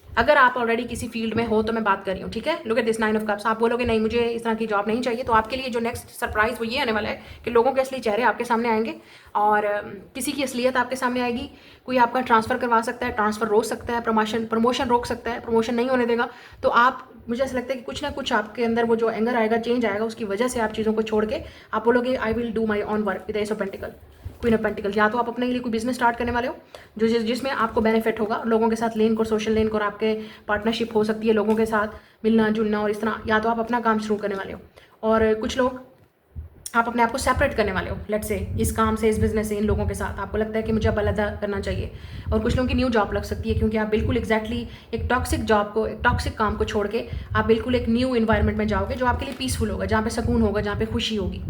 अगर आप ऑलरेडी किसी फील्ड में हो तो मैं बात कर रही हूँ, ठीक है। Look at this 9 of cups, आप बोलोगे नहीं मुझे इस तरह की जॉब नहीं चाहिए, तो आपके लिए जो नेक्स्ट सरप्राइज वो ये आने वाला है कि लोगों के असली चेहरे आपके सामने आएंगे और किसी की असलियत आपके सामने आएगी। कोई आपका ट्रांसफ़र करवा सकता है, ट्रांसफ़र रोक सकता है, प्रमोशन रोक सकता है, प्रमोशन नहीं होने देगा। तो आप, मुझे ऐसा लगता है कि कुछ ना कुछ आपके अंदर वो जो एंगर आएगा, चेंज आएगा, उसकी वजह से आप चीज़ों को छोड़ के आप बोलोगे I will do my on work with S of pentacle, queen of pentacle. या तो आप अपने लिए कोई बिजनेस स्टार्ट करने वाले हो जिसमें आपको बेनिफिट होगा, लोगों के साथ लिंक और सोशल लिंक और आपके पार्टनरशिप हो सकती है लोगों के साथ मिलना जुलना और इस तरह। या तो आप अपना काम शुरू करने वाले हो, और कुछ लोग आप अपने आप को सेपरेट करने वाले हो, लेट्स से इस काम से, इस बिजनेस से, इन लोगों के साथ आपको लगता है कि मुझे अब अलग करना चाहिए। और कुछ लोगों की न्यू जॉब लग सकती है, क्योंकि आप बिल्कुल एग्जैक्टली एक टॉक्सिक जॉब को, एक टॉक्सिक काम को छोड़ के आप बिल्कुल एक न्यू इन्वायरमेंट में जाओगे जो आपके लिए पीसफुल होगा, जहाँ पे सुकून होगा, जहाँ पे खुशी होगी।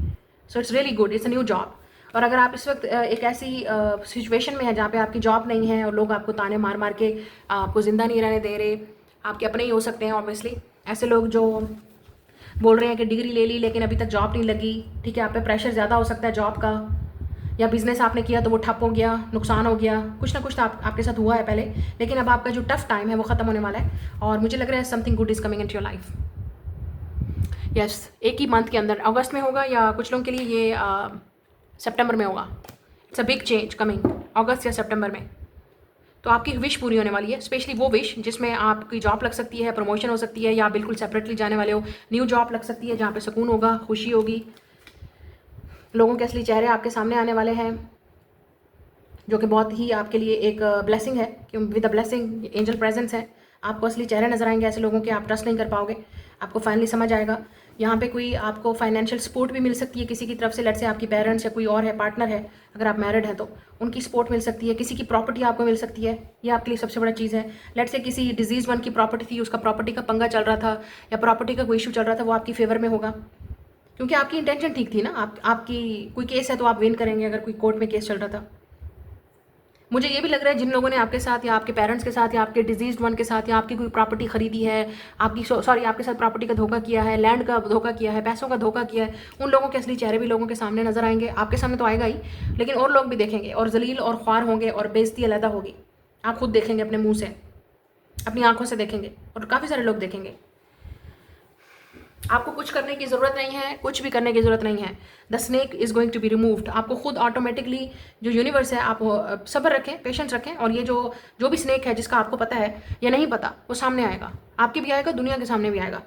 So it's really good, it's a new job. और अगर आप इस वक्त एक ऐसी सिचुएशन में है जहाँ पे आपकी जॉब नहीं है और लोग आपको ताने मार मार के आपको ज़िंदा नहीं रहने दे रहे, आपके अपने ही हो सकते हैं ऑब्वियसली, ऐसे लोग जो बोल रहे हैं कि डिग्री ले ली लेकिन अभी तक जॉब नहीं लगी, ठीक है, आप पे प्रेशर ज़्यादा हो सकता है जॉब का, या बिजनेस आपने किया तो वो ठप हो गया, नुकसान हो गया, कुछ ना कुछ तो आपके साथ हुआ है पहले, लेकिन अब आपका जो टफ टाइम है वो ख़त्म होने वाला है और मुझे लग रहा है something good is coming in your life. Yes, एक ही मंथ के अंदर, अगस्त में होगा, या कुछ लोगों के लिए ये सितंबर में होगा। It's a big change coming अगस्त या सितंबर में। तो आपकी विश पूरी होने वाली है, स्पेशली वो विश जिसमें आपकी जॉब लग सकती है, प्रमोशन हो सकती है, या बिल्कुल सेपरेटली जाने वाले हो, न्यू जॉब लग सकती है जहाँ पे सुकून होगा, खुशी होगी, लोगों के असली चेहरे आपके सामने आने वाले हैं, जो कि बहुत ही आपके लिए एक ब्लेसिंग है, कि with a blessing angel presence है, आपको असली चेहरे नजर आएंगे ऐसे लोगों के, आप ट्रस्ट नहीं कर पाओगे, आपको फाइनली समझ आएगा। यहाँ पे कोई आपको फाइनेंशियल सपोर्ट भी मिल सकती है किसी की तरफ से, लेट्स से आपकी पेरेंट्स या कोई और है, पार्टनर है, अगर आप मैरिड हैं तो उनकी सपोर्ट मिल सकती है, किसी की प्रॉपर्टी आपको मिल सकती है, ये आपके लिए सबसे बड़ा चीज़ है। लेट्स से किसी डिजीज़ वन की प्रॉपर्टी थी, उसका प्रॉपर्टी का पंगा चल रहा था या प्रॉपर्टी का कोई इशू चल रहा था, वो आपकी फेवर में होगा, क्योंकि आपकी इंटेंशन ठीक थी ना। आपकी कोई केस है तो आप विन करेंगे, अगर कोई कोर्ट में केस चल रहा था। मुझे ये भी लग रहा है जिन लोगों ने आपके साथ या आपके पेरेंट्स के साथ या आपके डिजीज्ड वन के साथ या आपकी कोई प्रॉपर्टी खरीदी है, आपके साथ प्रॉपर्टी का धोखा किया है, लैंड का धोखा किया है, पैसों का धोखा किया है, उन लोगों के असली चेहरे भी लोगों के सामने नजर आएंगे। आपके सामने तो आएगा ही, लेकिन और लोग भी देखेंगे और जलील और ख्वार होंगे और बेइज्जती अलहदा होगी। आप खुद देखेंगे अपने मुँह से, अपनी आंखों से देखेंगे, और काफ़ी सारे लोग देखेंगे। आपको कुछ करने की ज़रूरत नहीं है, कुछ भी करने की ज़रूरत नहीं है। The snake is going to be removed. आपको खुद ऑटोमेटिकली जो यूनिवर्स है, आप सब्र रखें, पेशेंस रखें, और ये जो भी स्नेक है जिसका आपको पता है या नहीं पता, वो सामने आएगा, आपके भी आएगा, दुनिया के सामने भी आएगा,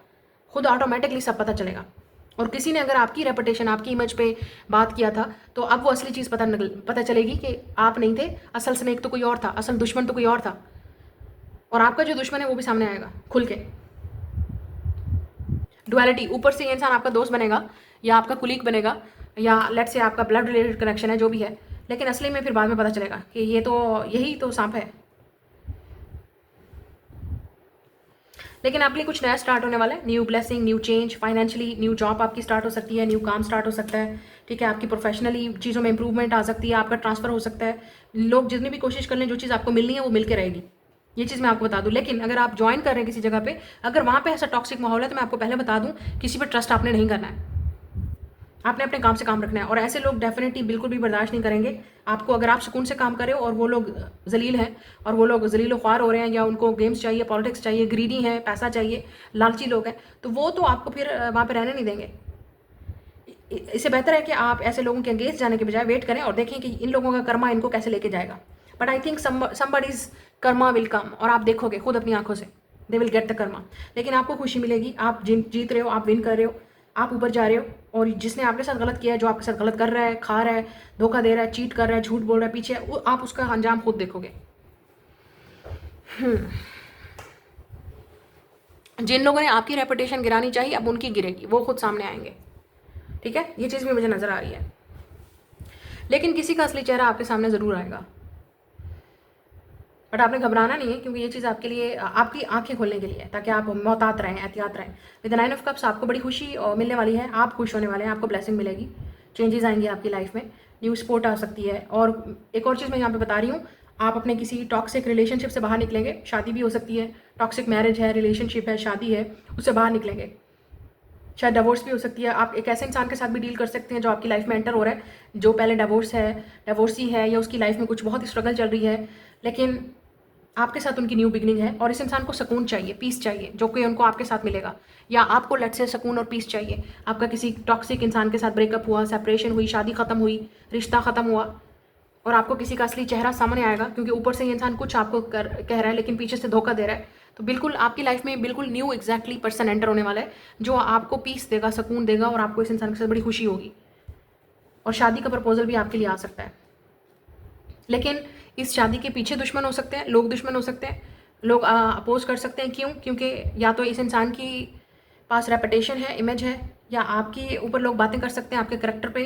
खुद ऑटोमेटिकली सब पता चलेगा। और किसी ने अगर आपकी रेपुटेशन, आपकी इमेज पे बात किया था, तो अब वो असली चीज़ पता चलेगी कि आप नहीं थे, असल स्नेक तो कोई और था, असल दुश्मन तो कोई और था, और आपका जो दुश्मन है वो भी सामने आएगा खुल के। डुअलिटी, ऊपर से ये इंसान आपका दोस्त बनेगा या आपका कुलीग बनेगा, या लेट से आपका ब्लड रिलेटेड कनेक्शन है, जो भी है, लेकिन असली में फिर बाद में पता चलेगा कि यही तो सांप है। लेकिन आपके लिए कुछ नया स्टार्ट होने वाला है, new blessing, new change, financially new job आपकी स्टार्ट हो सकती है, न्यू काम स्टार्ट हो सकता है, ठीक है। आपकी प्रोफेशनली चीज़ों में इंप्रूवमेंट आ सकती है, आपका ट्रांसफर हो सकता है। लोग जितनी भी कोशिश कर लें, जो चीज़ आपको मिलनी है वो मिल के रहेगी, ये चीज़ मैं आपको बता दूं। लेकिन अगर आप ज्वाइन कर रहे हैं किसी जगह पे, अगर वहाँ पे ऐसा टॉक्सिक माहौल है, तो मैं आपको पहले बता दूं, किसी पर ट्रस्ट आपने नहीं करना है, आपने अपने काम से काम रखना है। और ऐसे लोग डेफिनेटली बिल्कुल भी बर्दाश्त नहीं करेंगे आपको। अगर आप सुकून से काम कर रहे हो और वो लोग जलील हैं, और वो लोग जलील ख्वार हो रहे हैं, या उनको गेम्स चाहिए, पॉलिटिक्स चाहिए, ग्रीडी हैं, पैसा चाहिए, लालची लोग हैं, तो वो तो आपको फिर वहाँ पर रहने नहीं देंगे। इससे बेहतर है कि आप ऐसे लोगों के अगेंस्ट जाने के बजाय वेट करें और देखें कि इन लोगों का कर्मा इनको कैसे लेके जाएगा। But I think somebody's Karma will come, और आप देखोगे खुद अपनी आंखों से, they will get the Karma. लेकिन आपको खुशी मिलेगी, आप जीत रहे हो, आप विन कर रहे हो, आप ऊपर जा रहे हो। और जिसने आपके साथ गलत किया है, जो आपके साथ गलत कर रहा है, खा रहा है, धोखा दे रहा है, चीट कर रहा है, झूठ बोल रहा है पीछे, आप उसका अंजाम खुद देखोगे। जिन लोगों ने आपकी रेपुटेशन गिरानी चाहिए, अब उनकी गिरेगी, वो खुद सामने आएंगे, ठीक है। ये चीज़ भी मुझे नज़र आ रही है। लेकिन किसी का असली चेहरा आपके सामने ज़रूर आएगा, बट आपने घबराना नहीं है, क्योंकि ये चीज़ आपके लिए, आपकी आंखें खोलने के लिए है, ताकि आप मोहतात रहें, एहतियात रहें। विद 9 ऑफ कप्स आपको बड़ी खुशी मिलने वाली है, आप खुश होने वाले हैं, आपको ब्लेसिंग मिलेगी, चेंजेस आएंगे आपकी लाइफ में, न्यू सपोर्ट आ सकती है। और एक और चीज़ मैं यहाँ पे बता रही हूँ, आप अपने किसी टॉक्सिक रिलेशनशिप से बाहर निकलेंगे, शादी भी हो सकती है, टॉक्सिक मैरिज है, रिलेशनशिप है, शादी है, उससे बाहर निकलेंगे, शायद डिवोर्स भी हो सकती है। आप एक ऐसे इंसान के साथ भी डील कर सकते हैं जो आपकी लाइफ में एंटर हो रहा है, जो पहले डिवोर्सी है, या उसकी लाइफ में कुछ बहुत ही स्ट्रगल चल रही है, लेकिन आपके साथ उनकी न्यू बिगनिंग है। और इस इंसान को सुकून चाहिए, पीस चाहिए, जो कि उनको आपके साथ मिलेगा, या आपको लेट से सुकून और पीस चाहिए। आपका किसी टॉक्सिक इंसान के साथ ब्रेकअप हुआ, सेपरेशन हुई, शादी खत्म हुई, रिश्ता खत्म हुआ, और आपको किसी का असली चेहरा सामने आएगा, क्योंकि ऊपर से ये इंसान कुछ आपको कह रहा है, लेकिन पीछे से धोखा दे रहा है। तो बिल्कुल आपकी लाइफ में बिल्कुल न्यू एग्जैक्टली पर्सन एंटर होने वाला है, जो आपको पीस देगा, सुकून देगा, और आपको इस इंसान के साथ बड़ी खुशी होगी। और शादी का प्रपोजल भी आपके लिए आ सकता है। लेकिन इस शादी के पीछे दुश्मन हो सकते हैं, लोग दुश्मन हो सकते हैं, लोग अपोज कर सकते हैं। क्यों? क्योंकि या तो इस इंसान की पास रेपुटेशन है, इमेज है, या आपके ऊपर लोग बातें कर सकते हैं आपके करेक्टर पे।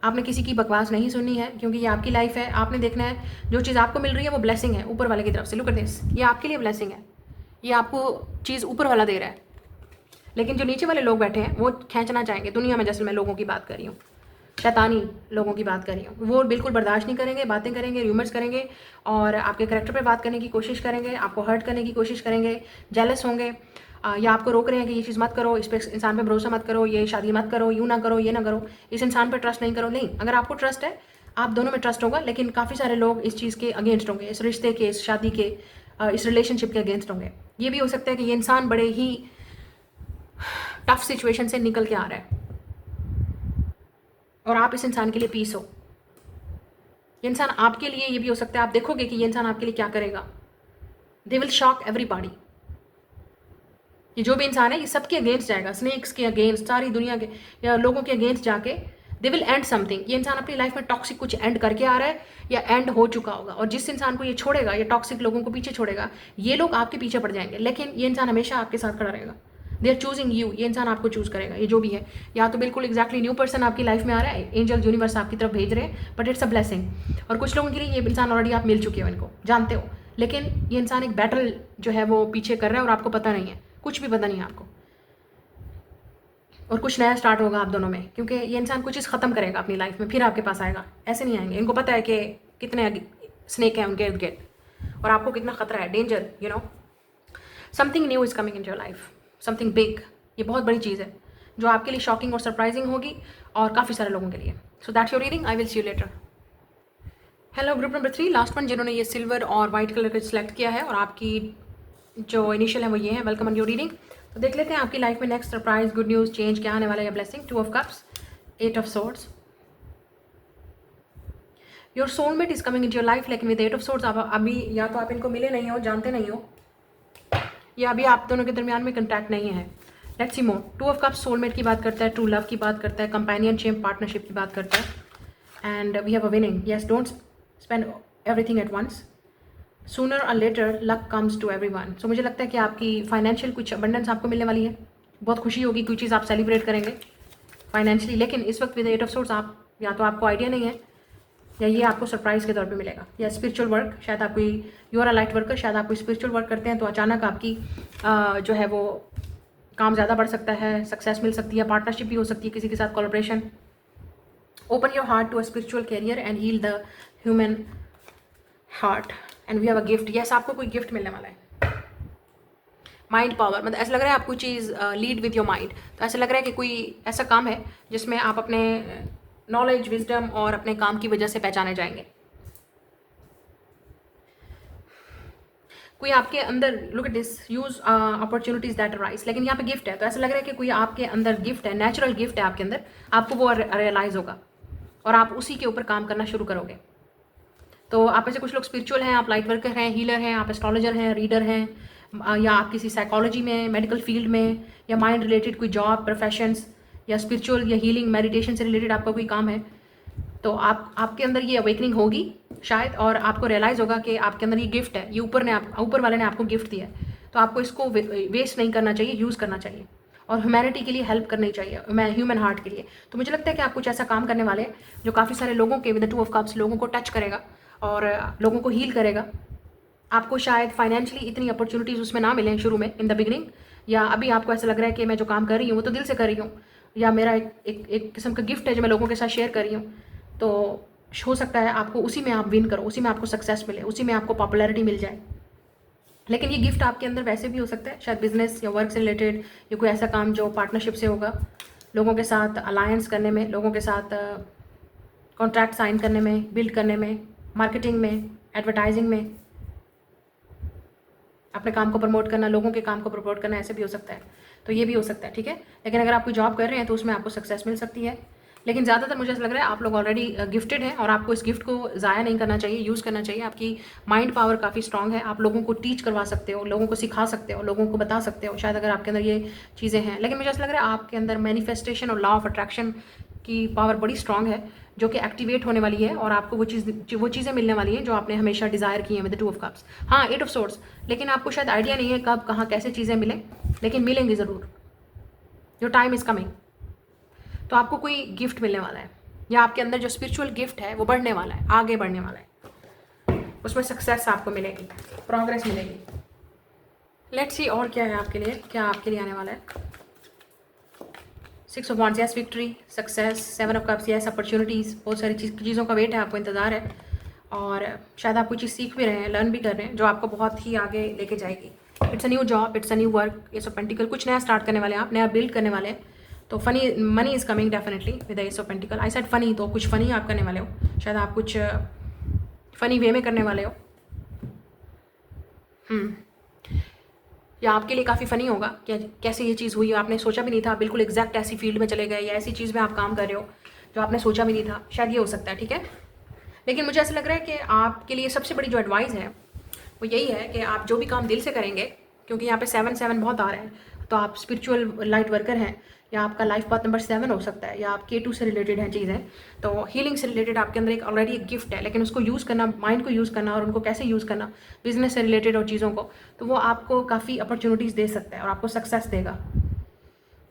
आपने किसी की बकवास नहीं सुननी है, क्योंकि ये आपकी लाइफ है, आपने देखना है जो चीज़ आपको मिल रही है वो ब्लेसिंग है ऊपर वाले की तरफ से। लुक एट दिस, ये आपके लिए ब्लेसिंग है, ये आपको चीज़ ऊपर वाला दे रहा है। लेकिन जो नीचे वाले लोग बैठे हैं वो खींचना चाहेंगे दुनिया में, जैसे मैं लोगों की बात कर रही हूँ, शैतानी लोगों की बात कर रही हूँ, वो बिल्कुल बर्दाश्त नहीं करेंगे, बातें करेंगे, र्यूमर्स करेंगे, और आपके करैक्टर पे बात करने की कोशिश करेंगे, आपको हर्ट करने की कोशिश करेंगे, जेलस होंगे, या आपको रोक रहे हैं कि ये चीज़ मत करो, इस पे इंसान पे भरोसा मत करो, ये शादी मत करो, यूँ ना करो, ये ना करो, इस इंसान पर ट्रस्ट नहीं करो। नहीं, अगर आपको ट्रस्ट है, आप दोनों में ट्रस्ट होगा, लेकिन काफ़ी सारे लोग इस चीज़ के अगेंस्ट होंगे, इस रिश्ते के, इस शादी के, इस रिलेशनशिप के अगेंस्ट होंगे। ये भी हो सकता है कि ये इंसान बड़े ही टफ सिचुएशन से निकल के आ रहा है, और आप इस इंसान के लिए पीस हो। ये इंसान आपके लिए, ये भी हो सकता है, आप देखोगे कि ये इंसान आपके लिए क्या करेगा। They will shock everybody. ये जो भी इंसान है, ये सबके अगेंस्ट जाएगा, स्नेक्स के अगेंस्ट, सारी दुनिया के या लोगों के अगेंस्ट जाके दे विल एंड समथिंग। ये इंसान अपनी लाइफ में टॉक्सिक कुछ एंड करके आ रहा है, या एंड हो चुका होगा। और जिस इंसान को ये छोड़ेगा, ये टॉक्सिक लोगों को पीछे छोड़ेगा, ये लोग आपके पीछे पड़ जाएंगे, लेकिन ये इंसान हमेशा आपके साथ खड़ा रहेगा। दे आर चूजिंग यू, ये इंसान आपको चूज करेगा। ये जो भी है, या तो बिल्कुल एग्जैक्टली न्यू पर्सन आपकी लाइफ में आ रहा है, एंजल यूनिवर्स आपकी तरफ भेज रहे हैं, बट इट्स अ ब्लेसिंग। और कुछ लोगों के लिए ये इंसान ऑलरेडी आप मिल चुके हो, इनको जानते हो, लेकिन ये इंसान एक बैटल जो है वो पीछे कर रहा है, और आपको पता नहीं है, कुछ भी पता नहीं है आपको। और कुछ नया स्टार्ट होगा आप दोनों में, क्योंकि ये इंसान कुछ चीज़ ख़त्म करेगा अपनी लाइफ में, फिर आपके पास आएगा। ऐसे नहीं आएंगे, इनको पता है कि कितने स्नेक हैं उनके इर्द गिर्द, और आपको कितना खतरा है, danger, you know. Something new is coming in your life, something big. ये बहुत बड़ी चीज़ है जो आपके लिए शॉकिंग और सरप्राइजिंग होगी, और काफ़ी सारे लोगों के लिए। So that's your reading, I will see you letter. Hello group number 3, last one जिन्होंने ये सिल्वर और वाइट कलर का सिलेक्ट किया है, और आपकी जो इनिशियल है वो ये है, वेलकम ऑन योर रीडिंग। तो देख लेते हैं आपकी लाइफ में next surprise, good news, change क्या आने वाला है, या blessing. 2 of cups, 8 of swords. Your soulmate is coming in your life, लेकिन विद 8 ऑफ सोर्ड्स आप अभी या तो आप इनको मिले नहीं हो, जानते नहीं हो, या अभी आप दोनों के दरमियान में कंटैक्ट नहीं है। Let's see more. 2 of cups soulmate की बात करता है, ट्रू लव की बात करता है, कंपेनियनशिप, पार्टनरशिप की बात करता है, and we have a winning. Yes, don't spend everything at once, sooner और later luck comes to everyone. So मुझे लगता है कि आपकी फाइनेंशियल कुछ अबंडेंस आपको मिलने वाली है, बहुत खुशी होगी, कोई चीज़ आप सेलिब्रेट करेंगे फाइनेंशियली। लेकिन इस वक्त विद 8 ऑफ सोर्ड्स आप, या तो आपको आइडिया नहीं है, या ये आपको सरप्राइज़ के तौर पे मिलेगा। या स्पिरिचुअल वर्क, शायद आप कोई you are a light worker, शायद आप कोई स्पिरिचुअल वर्क करते हैं, तो अचानक आपकी जो है वो काम ज़्यादा बढ़ सकता है, सक्सेस मिल सकती है, पार्टनरशिप भी हो सकती है किसी के साथ, collaboration. Open your heart to a spiritual career and heal the human heart and we have a gift. Yes, आपको कोई गिफ्ट मिलने वाला है। माइंड पावर, मतलब ऐसा लग रहा है आप कोई चीज़ लीड विद योर माइंड, तो ऐसा लग रहा है कि कोई ऐसा काम है जिसमें आप अपने नॉलेज, विजडम और अपने काम की वजह से पहचाने जाएंगे। कोई आपके अंदर, look at this, use opportunities that arise, लेकिन यहाँ पे गिफ्ट है, तो ऐसा लग रहा है कि कोई आपके अंदर गिफ्ट है, नेचुरल गिफ्ट है आपके अंदर, आपको वो रियलाइज होगा और आप उसी के ऊपर काम करना शुरू करोगे। तो आप में से कुछ लोग स्पिरिचुअल हैं, आप लाइट वर्कर हैं, हीलर हैं, आप एस्ट्रोलॉजर हैं, रीडर हैं, या आप किसी साइकोलॉजी में, मेडिकल फील्ड में, या माइंड रिलेटेड कोई जॉब, प्रोफेशंस, या स्पिरिचुअल या हीलिंग, मेडिटेशन से रिलेटेड आपका कोई काम है, तो आपके अंदर ये अवेकनिंग होगी शायद, और आपको रियलाइज़ होगा कि आपके अंदर ये गिफ्ट है, ये ऊपर वाले ने आपको गिफ्ट दिया है, तो आपको इसको वेस्ट नहीं करना चाहिए, यूज़ करना चाहिए और ह्यूमैनिटी के लिए हेल्प करनी चाहिए, ह्यूमन हार्ट के लिए। तो मुझे लगता है कि आप कुछ ऐसा काम करने वाले हैं जो काफ़ी सारे लोगों के, विद द 2 ऑफ कप्स, लोगों को टच करेगा और लोगों को हील करेगा। आपको शायद फाइनेंशियली इतनी अपॉर्चुनिटीज़ उसमें ना मिलें शुरू में, इन द बिगनिंग, या अभी आपको ऐसा लग रहा है कि मैं जो काम कर रही हूँ वो तो दिल से कर रही हूँ, या मेरा एक किस्म का गिफ्ट है जो मैं लोगों के साथ शेयर कर रही हूँ, तो हो सकता है आपको उसी में आप विन करो, उसी में आपको सक्सेस मिले, उसी में आपको पॉपुलैरिटी मिल जाए। लेकिन ये गिफ्ट आपके अंदर वैसे भी हो सकता है, शायद बिजनेस या वर्क से रिलेटेड, या कोई ऐसा काम जो पार्टनरशिप से होगा, लोगों के साथ अलायंस करने में, लोगों के साथ कॉन्ट्रैक्ट साइन करने में, बिल्ड करने में, मार्केटिंग में, एडवर्टाइजिंग में, अपने काम को प्रमोट करना, लोगों के काम को प्रमोट करना, ऐसे भी हो सकता है। तो ये भी हो सकता है, ठीक है। लेकिन अगर आप कोई जॉब कर रहे हैं तो उसमें आपको सक्सेस मिल सकती है। लेकिन ज़्यादातर मुझे ऐसा लग रहा है आप लोग ऑलरेडी गिफ्टेड हैं और आपको इस गिफ्ट को ज़ाया नहीं करना चाहिए, यूज़ करना चाहिए। आपकी माइंड पावर काफ़ी स्ट्रांग है, आप लोगों को टीच करवा सकते हो, लोगों को सिखा सकते हो, लोगों को बता सकते हो, शायद अगर आपके अंदर ये चीज़ें हैं। लेकिन मुझे ऐसा लग रहा है आपके अंदर मैनिफेस्टेशन और लॉ ऑफ अट्रैक्शन की पावर बड़ी स्ट्रांग है, जो कि एक्टिवेट होने वाली है और आपको वो चीज़ें मिलने वाली हैं जो आपने हमेशा डिज़ायर की हैं विद द 2 ऑफ कप्स। हाँ, 8 ऑफ सोर्ट्स, लेकिन आपको शायद आइडिया नहीं है कब, कहाँ, कैसे चीज़ें मिलें, लेकिन मिलेंगी ज़रूर। Your time is coming. तो आपको कोई गिफ्ट मिलने वाला है, या आपके अंदर जो स्पिरिचुअल गिफ्ट है वो बढ़ने वाला है, आगे बढ़ने वाला है, उसमें सक्सेस आपको मिलेगी, प्रोग्रेस मिलेगी। लेट्स सी और क्या है आपके लिए, क्या आपके लिए आने वाला है। 6 of wands, yes victory, success. 7 of cups, yes opportunities, बहुत सारी चीज़ों का वेट है, आपको इंतज़ार है और शायद आप कोई चीज़ सीख भी रहे हैं, लर्न भी कर रहे हैं, जो आपको बहुत ही आगे लेके जाएगी। It's a new job, it's a new work, S of pentacle, कुछ नया स्टार्ट करने वाले हैं आप, नया बिल्ड करने वाले हैं। तो money is coming definitely with S of pentacle. I said funny, तो कुछ फ़नी आप करने वाले हो, शायद आप कुछ फ़नी वे में करने वाले हो। या आपके लिए काफ़ी फ़नी होगा कि कैसे ये चीज़ हुई, आपने सोचा भी नहीं था, बिल्कुल एग्जैक्ट ऐसी फील्ड में चले गए, या ऐसी चीज़ में आप काम कर रहे हो जो आपने सोचा भी नहीं था, शायद ये हो सकता है, ठीक है। लेकिन मुझे ऐसा लग रहा है कि आपके लिए सबसे बड़ी जो एडवाइस है वो यही है कि आप जो भी काम दिल से करेंगे, क्योंकि यहाँ पे 7 बहुत आ रहे हैं, तो आप स्पिरिचुअल लाइट वर्कर हैं, या आपका लाइफ पाथ नंबर 7 हो सकता है, या आप K2 से रिलेटेड हैं चीज़ें, तो हीलिंग से रिलेटेड आपके अंदर एक ऑलरेडी एक गिफ्ट है, लेकिन उसको यूज़ करना, माइंड को यूज़ करना और उनको कैसे यूज़ करना, बिजनेस से रिलेटेड और चीज़ों को, तो वो आपको काफ़ी अपॉर्चुनिटीज़ दे सकता है और आपको सक्सेस देगा।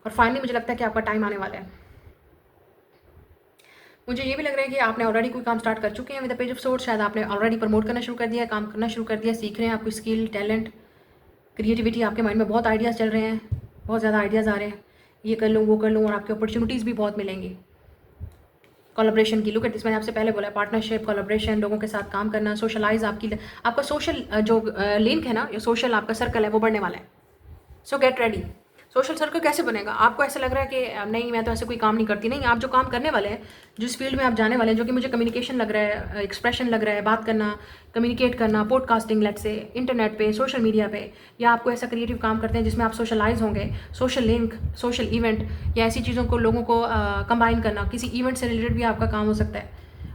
और फाइनली मुझे लगता है कि आपका टाइम आने वाला है। मुझे ये भी लग रहा है कि आपने ऑलरेडी कोई काम स्टार्ट कर चुके हैं with the page of swords, शायद आपने ऑलरेडी प्रमोट करना शुरू कर दिया है, काम करना शुरू कर दिया, सीख रहे हैं, आपको स्किल, टैलेंट, क्रिएटिविटी, आपके माइंड में बहुत आइडियाज़ चल रहे हैं, बहुत ज़्यादा आइडियाज़ आ रहे हैं, ये कर लूँ, वो कर लूँ, और आपकी अपॉर्चुनिटीज़ भी बहुत मिलेंगी कोलैबोरेशन की। लुक एट दिस, मैंने आपसे पहले बोला, पार्टनरशिप, कोलैबोरेशन, लोगों के साथ काम करना, सोशलाइज, आपका सोशल जो लिंक है ना, या सोशल आपका सर्कल है वो बढ़ने वाला है। सो गेट रेडी। सोशल सर्कल कैसे बनेगा? आपको ऐसा लग रहा है कि नहीं मैं तो ऐसे कोई काम नहीं करती, नहीं, आप जो काम करने वाले हैं, जिस फील्ड में आप जाने वाले हैं, जो कि मुझे कम्युनिकेशन लग रहा है, एक्सप्रेशन लग रहा है, बात करना, कम्युनिकेट करना, पॉडकास्टिंग, लेट्स से इंटरनेट पे, सोशल मीडिया पे, या आपको ऐसा क्रिएटिव काम करते हैं जिसमें आप सोशलाइज होंगे, सोशल लिंक, सोशल इवेंट, या ऐसी चीज़ों को लोगों को कंबाइन करना, किसी इवेंट से रिलेटेड भी आपका काम हो सकता है,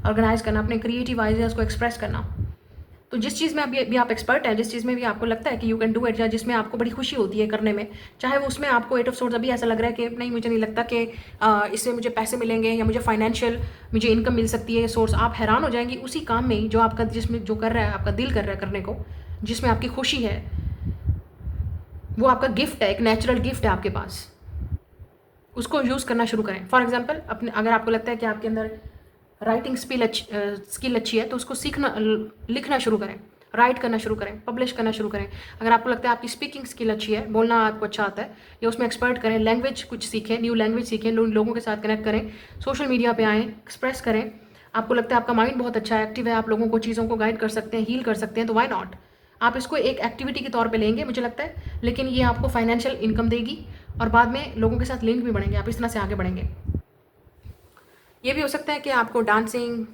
ऑर्गेनाइज करना, अपने क्रिएटिव आइडियाज़ को एक्सप्रेस करना। तो जिस चीज़ में भी आप एक्सपर्ट हैं, जिस चीज़ में भी आपको लगता है कि यू कैन डू इट, या जिसमें आपको बड़ी खुशी होती है करने में, चाहे वो उसमें आपको 8 ऑफ सोर्ड्स अभी ऐसा लग रहा है कि नहीं, मुझे नहीं लगता कि इससे मुझे पैसे मिलेंगे या मुझे फाइनेंशियल मुझे इनकम मिल सकती है, सोर्स, आप हैरान हो जाएंगी उसी काम में जो आपका, जिसमें जो कर रहा है, आपका दिल कर रहा है करने को, जिसमें आपकी खुशी है, वो आपका गिफ्ट है, एक नेचुरल गिफ्ट है आपके पास, उसको यूज़ करना शुरू करें। फॉर एग्जाम्पल, अपने, अगर आपको लगता है कि आपके अंदर राइटिंग स्किल अच्छी है तो उसको सीखना, लिखना शुरू करें, राइट करना शुरू करें, पब्लिश करना शुरू करें। अगर आपको लगता है आपकी स्पीकिंग स्किल अच्छी है, बोलना आपको अच्छा आता है, या उसमें एक्सपर्ट करें, लैंग्वेज कुछ सीखें, न्यू लैंग्वेज सीखें, लोगों के साथ कनेक्ट करें, सोशल मीडिया पे आएँ, एक्सप्रेस करें। आपको लगता है आपका माइंड बहुत अच्छा है, एक्टिव है, आप लोगों को चीज़ों को गाइड कर सकते हैं, हील कर सकते हैं, तो वाई नॉट। आप इसको एक एक्टिविटी के तौर पे लेंगे मुझे लगता है, लेकिन ये आपको फाइनेंशियल इनकम देगी और बाद में लोगों के साथ लिंक भी बढ़ेंगे, आप इस तरह से आगे बढ़ेंगे। ये भी हो सकता है कि आपको डांसिंग,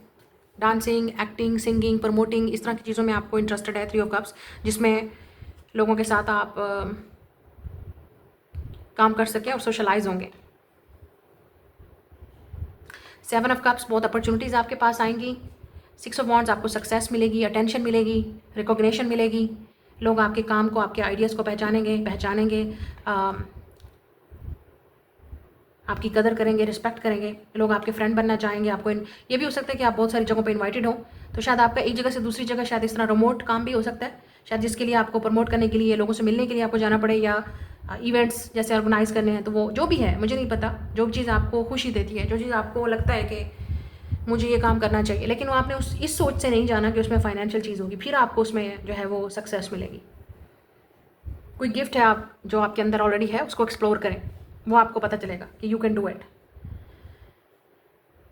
एक्टिंग, सिंगिंग, प्रमोटिंग, इस तरह की चीज़ों में आपको इंटरेस्टेड है, 3 ऑफ कप्स, जिसमें लोगों के साथ आप काम कर सकें और सोशलाइज होंगे। 7 ऑफ कप्स, बहुत अपॉर्चुनिटीज़ आपके पास आएंगी। 6 ऑफ वॉन्ड्स, आपको सक्सेस मिलेगी, अटेंशन मिलेगी, रिकॉग्निशन मिलेगी, लोग आपके काम को, आपके आइडियाज़ को पहचानेंगे, आपकी कदर करेंगे, रिस्पेक्ट करेंगे, लोग आपके फ्रेंड बनना चाहेंगे। आपको ये भी हो सकता है कि आप बहुत सारी जगहों पे इनवाइटेड हो, तो शायद आपका एक जगह से दूसरी जगह शायद इस तरह रिमोट काम भी हो सकता है, शायद जिसके लिए आपको प्रमोट करने के लिए, लोगों से मिलने के लिए आपको जाना पड़े, या इवेंट्स जैसे ऑर्गेनाइज करने हैं, तो वो जो भी है मुझे नहीं पता, जो चीज़ आपको खुशी देती है, जो चीज़ आपको लगता है कि मुझे ये काम करना चाहिए, लेकिन वो आपने इस सोच से नहीं जाना कि उसमें फाइनेंशियल चीज़ होगी, फिर आपको उसमें जो है वो सक्सेस मिलेगी। कोई गिफ्ट है आप जो आपके अंदर ऑलरेडी है, उसको एक्सप्लोर करें, वो आपको पता चलेगा कि यू कैन डू इट।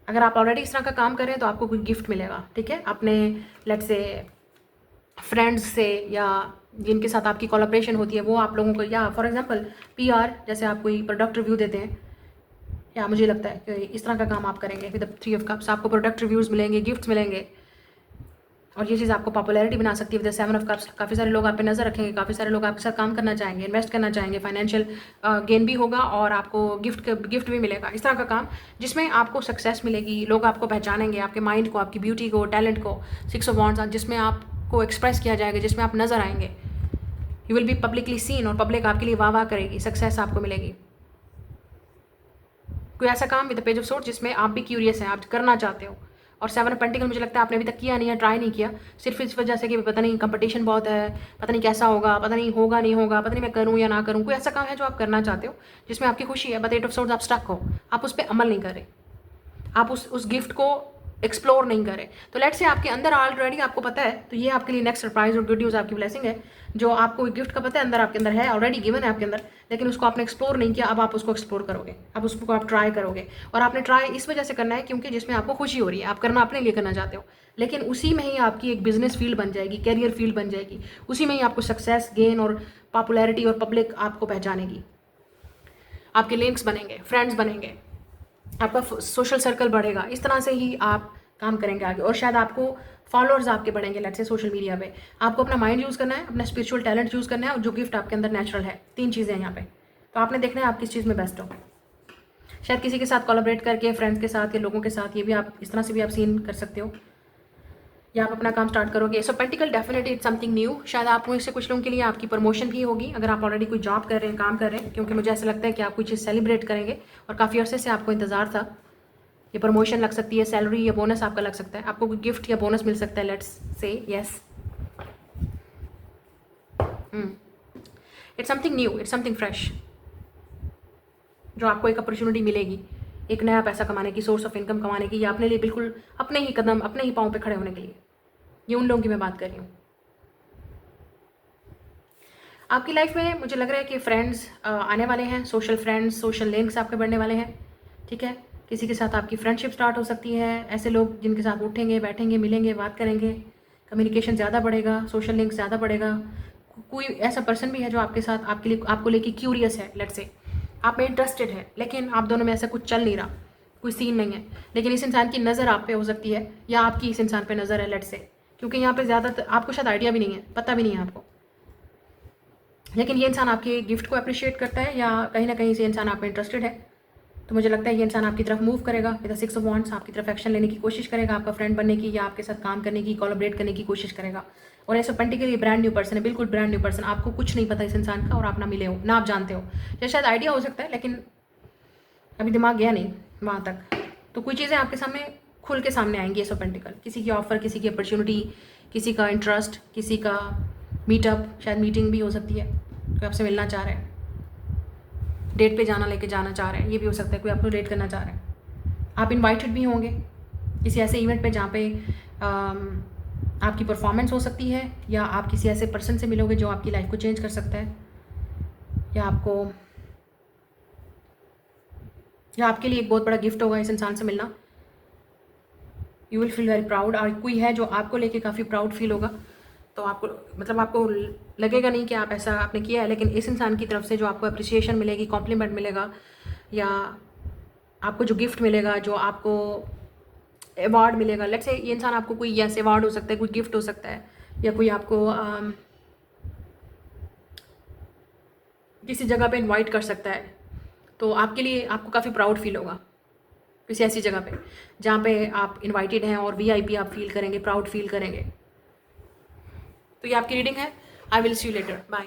अगर आप ऑलरेडी इस तरह का काम करें तो आपको कोई गिफ्ट मिलेगा, ठीक है, अपने लेट्स से फ्रेंड्स से, या जिनके साथ आपकी कोलैबोरेशन होती है वो आप लोगों को, या फॉर एग्जांपल पीआर, जैसे आप कोई प्रोडक्ट रिव्यू देते हैं, या मुझे लगता है कि इस तरह का काम आप करेंगे विद 3 ऑफ कप्स, आपको प्रोडक्ट रिव्यूज़ मिलेंगे, गिफ्ट्स मिलेंगे, और ये चीज़ आपको पॉपुलैरिटी बना सकती है विद 7 ऑफ कप्स। काफ़ी सारे लोग आप पे नज़र रखेंगे, काफ़ी सारे लोग आपके साथ काम करना चाहेंगे, इन्वेस्ट करना चाहेंगे, फाइनेंशियल गेन भी होगा और आपको गिफ्ट भी मिलेगा। इस तरह का काम जिसमें आपको सक्सेस मिलेगी, लोग आपको पहचानेंगे, आपके माइंड को, आपकी ब्यूटी को, टैलेंट को, 6 ऑफ वॉन्ड्स, जिसमें आपको एक्सप्रेस किया जाएगा, जिसमें आप नज़र आएंगे, you will be publicly seen, और पब्लिक आपके लिए वाह वाह करेगी, सक्सेस आपको मिलेगी। कोई ऐसा काम with the page of sword जिसमें आप भी क्यूरियस हैं, आप करना चाहते हो, और 7 ऑफ पेंटिकल मुझे लगता है आपने अभी तक किया नहीं है, ट्राई नहीं किया, सिर्फ इस वजह से कि पता नहीं कंपटीशन बहुत है, पता नहीं कैसा होगा, पता नहीं होगा नहीं होगा, पता नहीं मैं करूँ या ना करूँ। कोई ऐसा काम है जो आप करना चाहते हो जिसमें आपकी खुशी है, बट 8 ऑफ सोर्ड्स आप स्टक हो, आप उस पर अमल नहीं कर रहे, आप उस गिफ्ट को एक्सप्लोर नहीं करें, तो लेट्स से आपके अंदर ऑलरेडी आपको पता है, तो ये आपके लिए नेक्स्ट सरप्राइज और गुड न्यूज़, आपकी ब्लेसिंग है, जो आपको गिफ्ट का पता है अंदर, आपके अंदर है, ऑलरेडी गिवन है आपके अंदर, लेकिन उसको आपने एक्सप्लोर नहीं किया, अब आप उसको एक्सप्लोर करोगे, अब उसको आप ट्राई करोगे, और आपने ट्राई इस वजह से करना है क्योंकि जिसमें आपको खुशी हो रही है, आप करना अपने लिए करना चाहते हो, लेकिन उसी में ही आपकी एक बिजनेस फील्ड बन जाएगी, कैरियर फील्ड बन जाएगी, उसी में ही आपको सक्सेस गेन और पॉपुलैरिटी और पब्लिक आपको पहचानेगी, आपके लिंक्स बनेंगे, फ्रेंड्स बनेंगे, आपका सोशल सर्कल बढ़ेगा, इस तरह से ही आप काम करेंगे आगे, और शायद आपको फॉलोअर्स आपके बढ़ेंगे, लेट्स से सोशल मीडिया पे। आपको अपना माइंड यूज़ करना है, अपना स्पिरिचुअल टैलेंट यूज़ करना है, और जो गिफ्ट आपके अंदर नेचुरल है, 3 चीज़ें हैं यहाँ पे, तो आपने देखना है आप किस चीज़ में बेस्ट हो। शायद किसी के साथ कोलैबोरेट करके, फ्रेंड्स के साथ या लोगों के साथ, ये भी आप इस तरह से भी आप सीन कर सकते हो, या आप अपना काम स्टार्ट करोगे। So pentacle definitely it's something new, शायद आप में से कुछ लोगों के लिए आपकी प्रमोशन भी होगी, अगर आप ऑलरेडी कोई जॉब कर रहे हैं, काम कर रहे हैं, क्योंकि मुझे ऐसा लगता है कि आप कोई चीज़ सेलिब्रेट करेंगे और काफ़ी अर्से से आपको इंतज़ार था। ये प्रमोशन लग सकती है, सैलरी या बोनस आपका लग सकता है, आपको कोई गिफ्ट या बोनस मिल सकता है, let's say yes, it's something new, it's something fresh, जो आपको एक अपॉर्चुनिटी मिलेगी, एक नया पैसा कमाने की, सोर्स ऑफ इनकम कमाने की, या अपने लिए बिल्कुल अपने ही कदम, अपने ही पाँव पे खड़े होने के लिए। ये उन लोगों की मैं बात कर रही हूँ। आपकी लाइफ में मुझे लग रहा है कि फ्रेंड्स आने वाले हैं, सोशल फ्रेंड्स, सोशल लिंक्स आपके बढ़ने वाले हैं, ठीक है, किसी के साथ आपकी फ्रेंडशिप स्टार्ट हो सकती है, ऐसे लोग जिनके साथ उठेंगे, बैठेंगे, मिलेंगे, बात करेंगे, कम्युनिकेशन ज़्यादा बढ़ेगा, सोशल लिंक ज़्यादा बढ़ेगा। कोई ऐसा पर्सन भी है जो आपके साथ, आपके लिए, आपको लेके क्यूरियस है, लेट्स से आप में इंटरेस्टेड है, लेकिन आप दोनों में ऐसा कुछ चल नहीं रहा, कोई सीन नहीं है, लेकिन इस इंसान की नज़र आप पे हो सकती है, या आपकी इस इंसान पे नज़र है, लेट्स से, क्योंकि यहाँ पे ज़्यादातर आपको शायद आइडिया भी नहीं है, पता भी नहीं है आपको, लेकिन ये इंसान आपके गिफ्ट को अप्रिशिएट करता है, या कहीं ना कहीं से इंसान आप में इंटरेस्टेड है, तो मुझे लगता है ये इंसान आपकी तरफ मूव करेगा विद 6 ऑफ वॉन्ड्स, आपकी तरफ एक्शन लेने की कोशिश करेगा, आपका फ्रेंड बनने की, या आपके साथ काम करने की, कोलैबोरेट करने की कोशिश करेगा। और ऐसा पेंटिकली ब्रांड न्यू पर्सन है, बिल्कुल ब्रांड न्यू पर्सन, आपको कुछ नहीं पता इस इंसान का, और आप ना मिले हो, ना आप जानते हो, या शायद आइडिया हो सकता है, लेकिन अभी दिमाग गया नहीं वहाँ तक, तो कोई चीज़ें आपके सामने खुल के सामने आएंगी। एस ऑफ पेंटिकल, किसी की ऑफर, किसी की अपॉर्चुनिटी, किसी का इंटरेस्ट, किसी का मीटअप, शायद मीटिंग भी हो सकती है, कोई आपसे मिलना चाह रहे हैं, डेट पे लेके जाना चाह रहे हैं, ये भी हो सकता है, कोई आपको डेट करना चाह रहे हैं, आप इनवाइटेड भी होंगे, किसी ऐसे इवेंट पे जहाँ पे आपकी परफॉर्मेंस हो सकती है, या आप किसी ऐसे पर्सन से मिलोगे जो आपकी लाइफ को चेंज कर सकता है, या आपके लिए एक बहुत बड़ा गिफ्ट होगा इस इंसान से मिलना। You will feel very proud. और कोई है जो आपको लेके काफ़ी प्राउड फील होगा, तो आपको मतलब आपको लगेगा नहीं कि आप ऐसा आपने किया है, लेकिन इस इंसान की तरफ से जो आपको अप्रिसिएशन मिलेगी, कॉम्प्लीमेंट मिलेगा, या आपको जो गिफ्ट मिलेगा, जो आपको अवार्ड मिलेगा, लेट्स से ये इंसान आपको कोई ऐसे अवार्ड हो सकता है, कोई गिफ्ट हो सकता है, या कोई आपको किसी जगह पे इनवाइट कर सकता है, तो आपके लिए आपको काफ़ी प्राउड फील होगा किसी ऐसी जगह पे जहाँ पे आप इनवाइटेड हैं और वीआईपी आप फील करेंगे, प्राउड फील करेंगे। तो ये आपकी रीडिंग है। I will see you later, bye.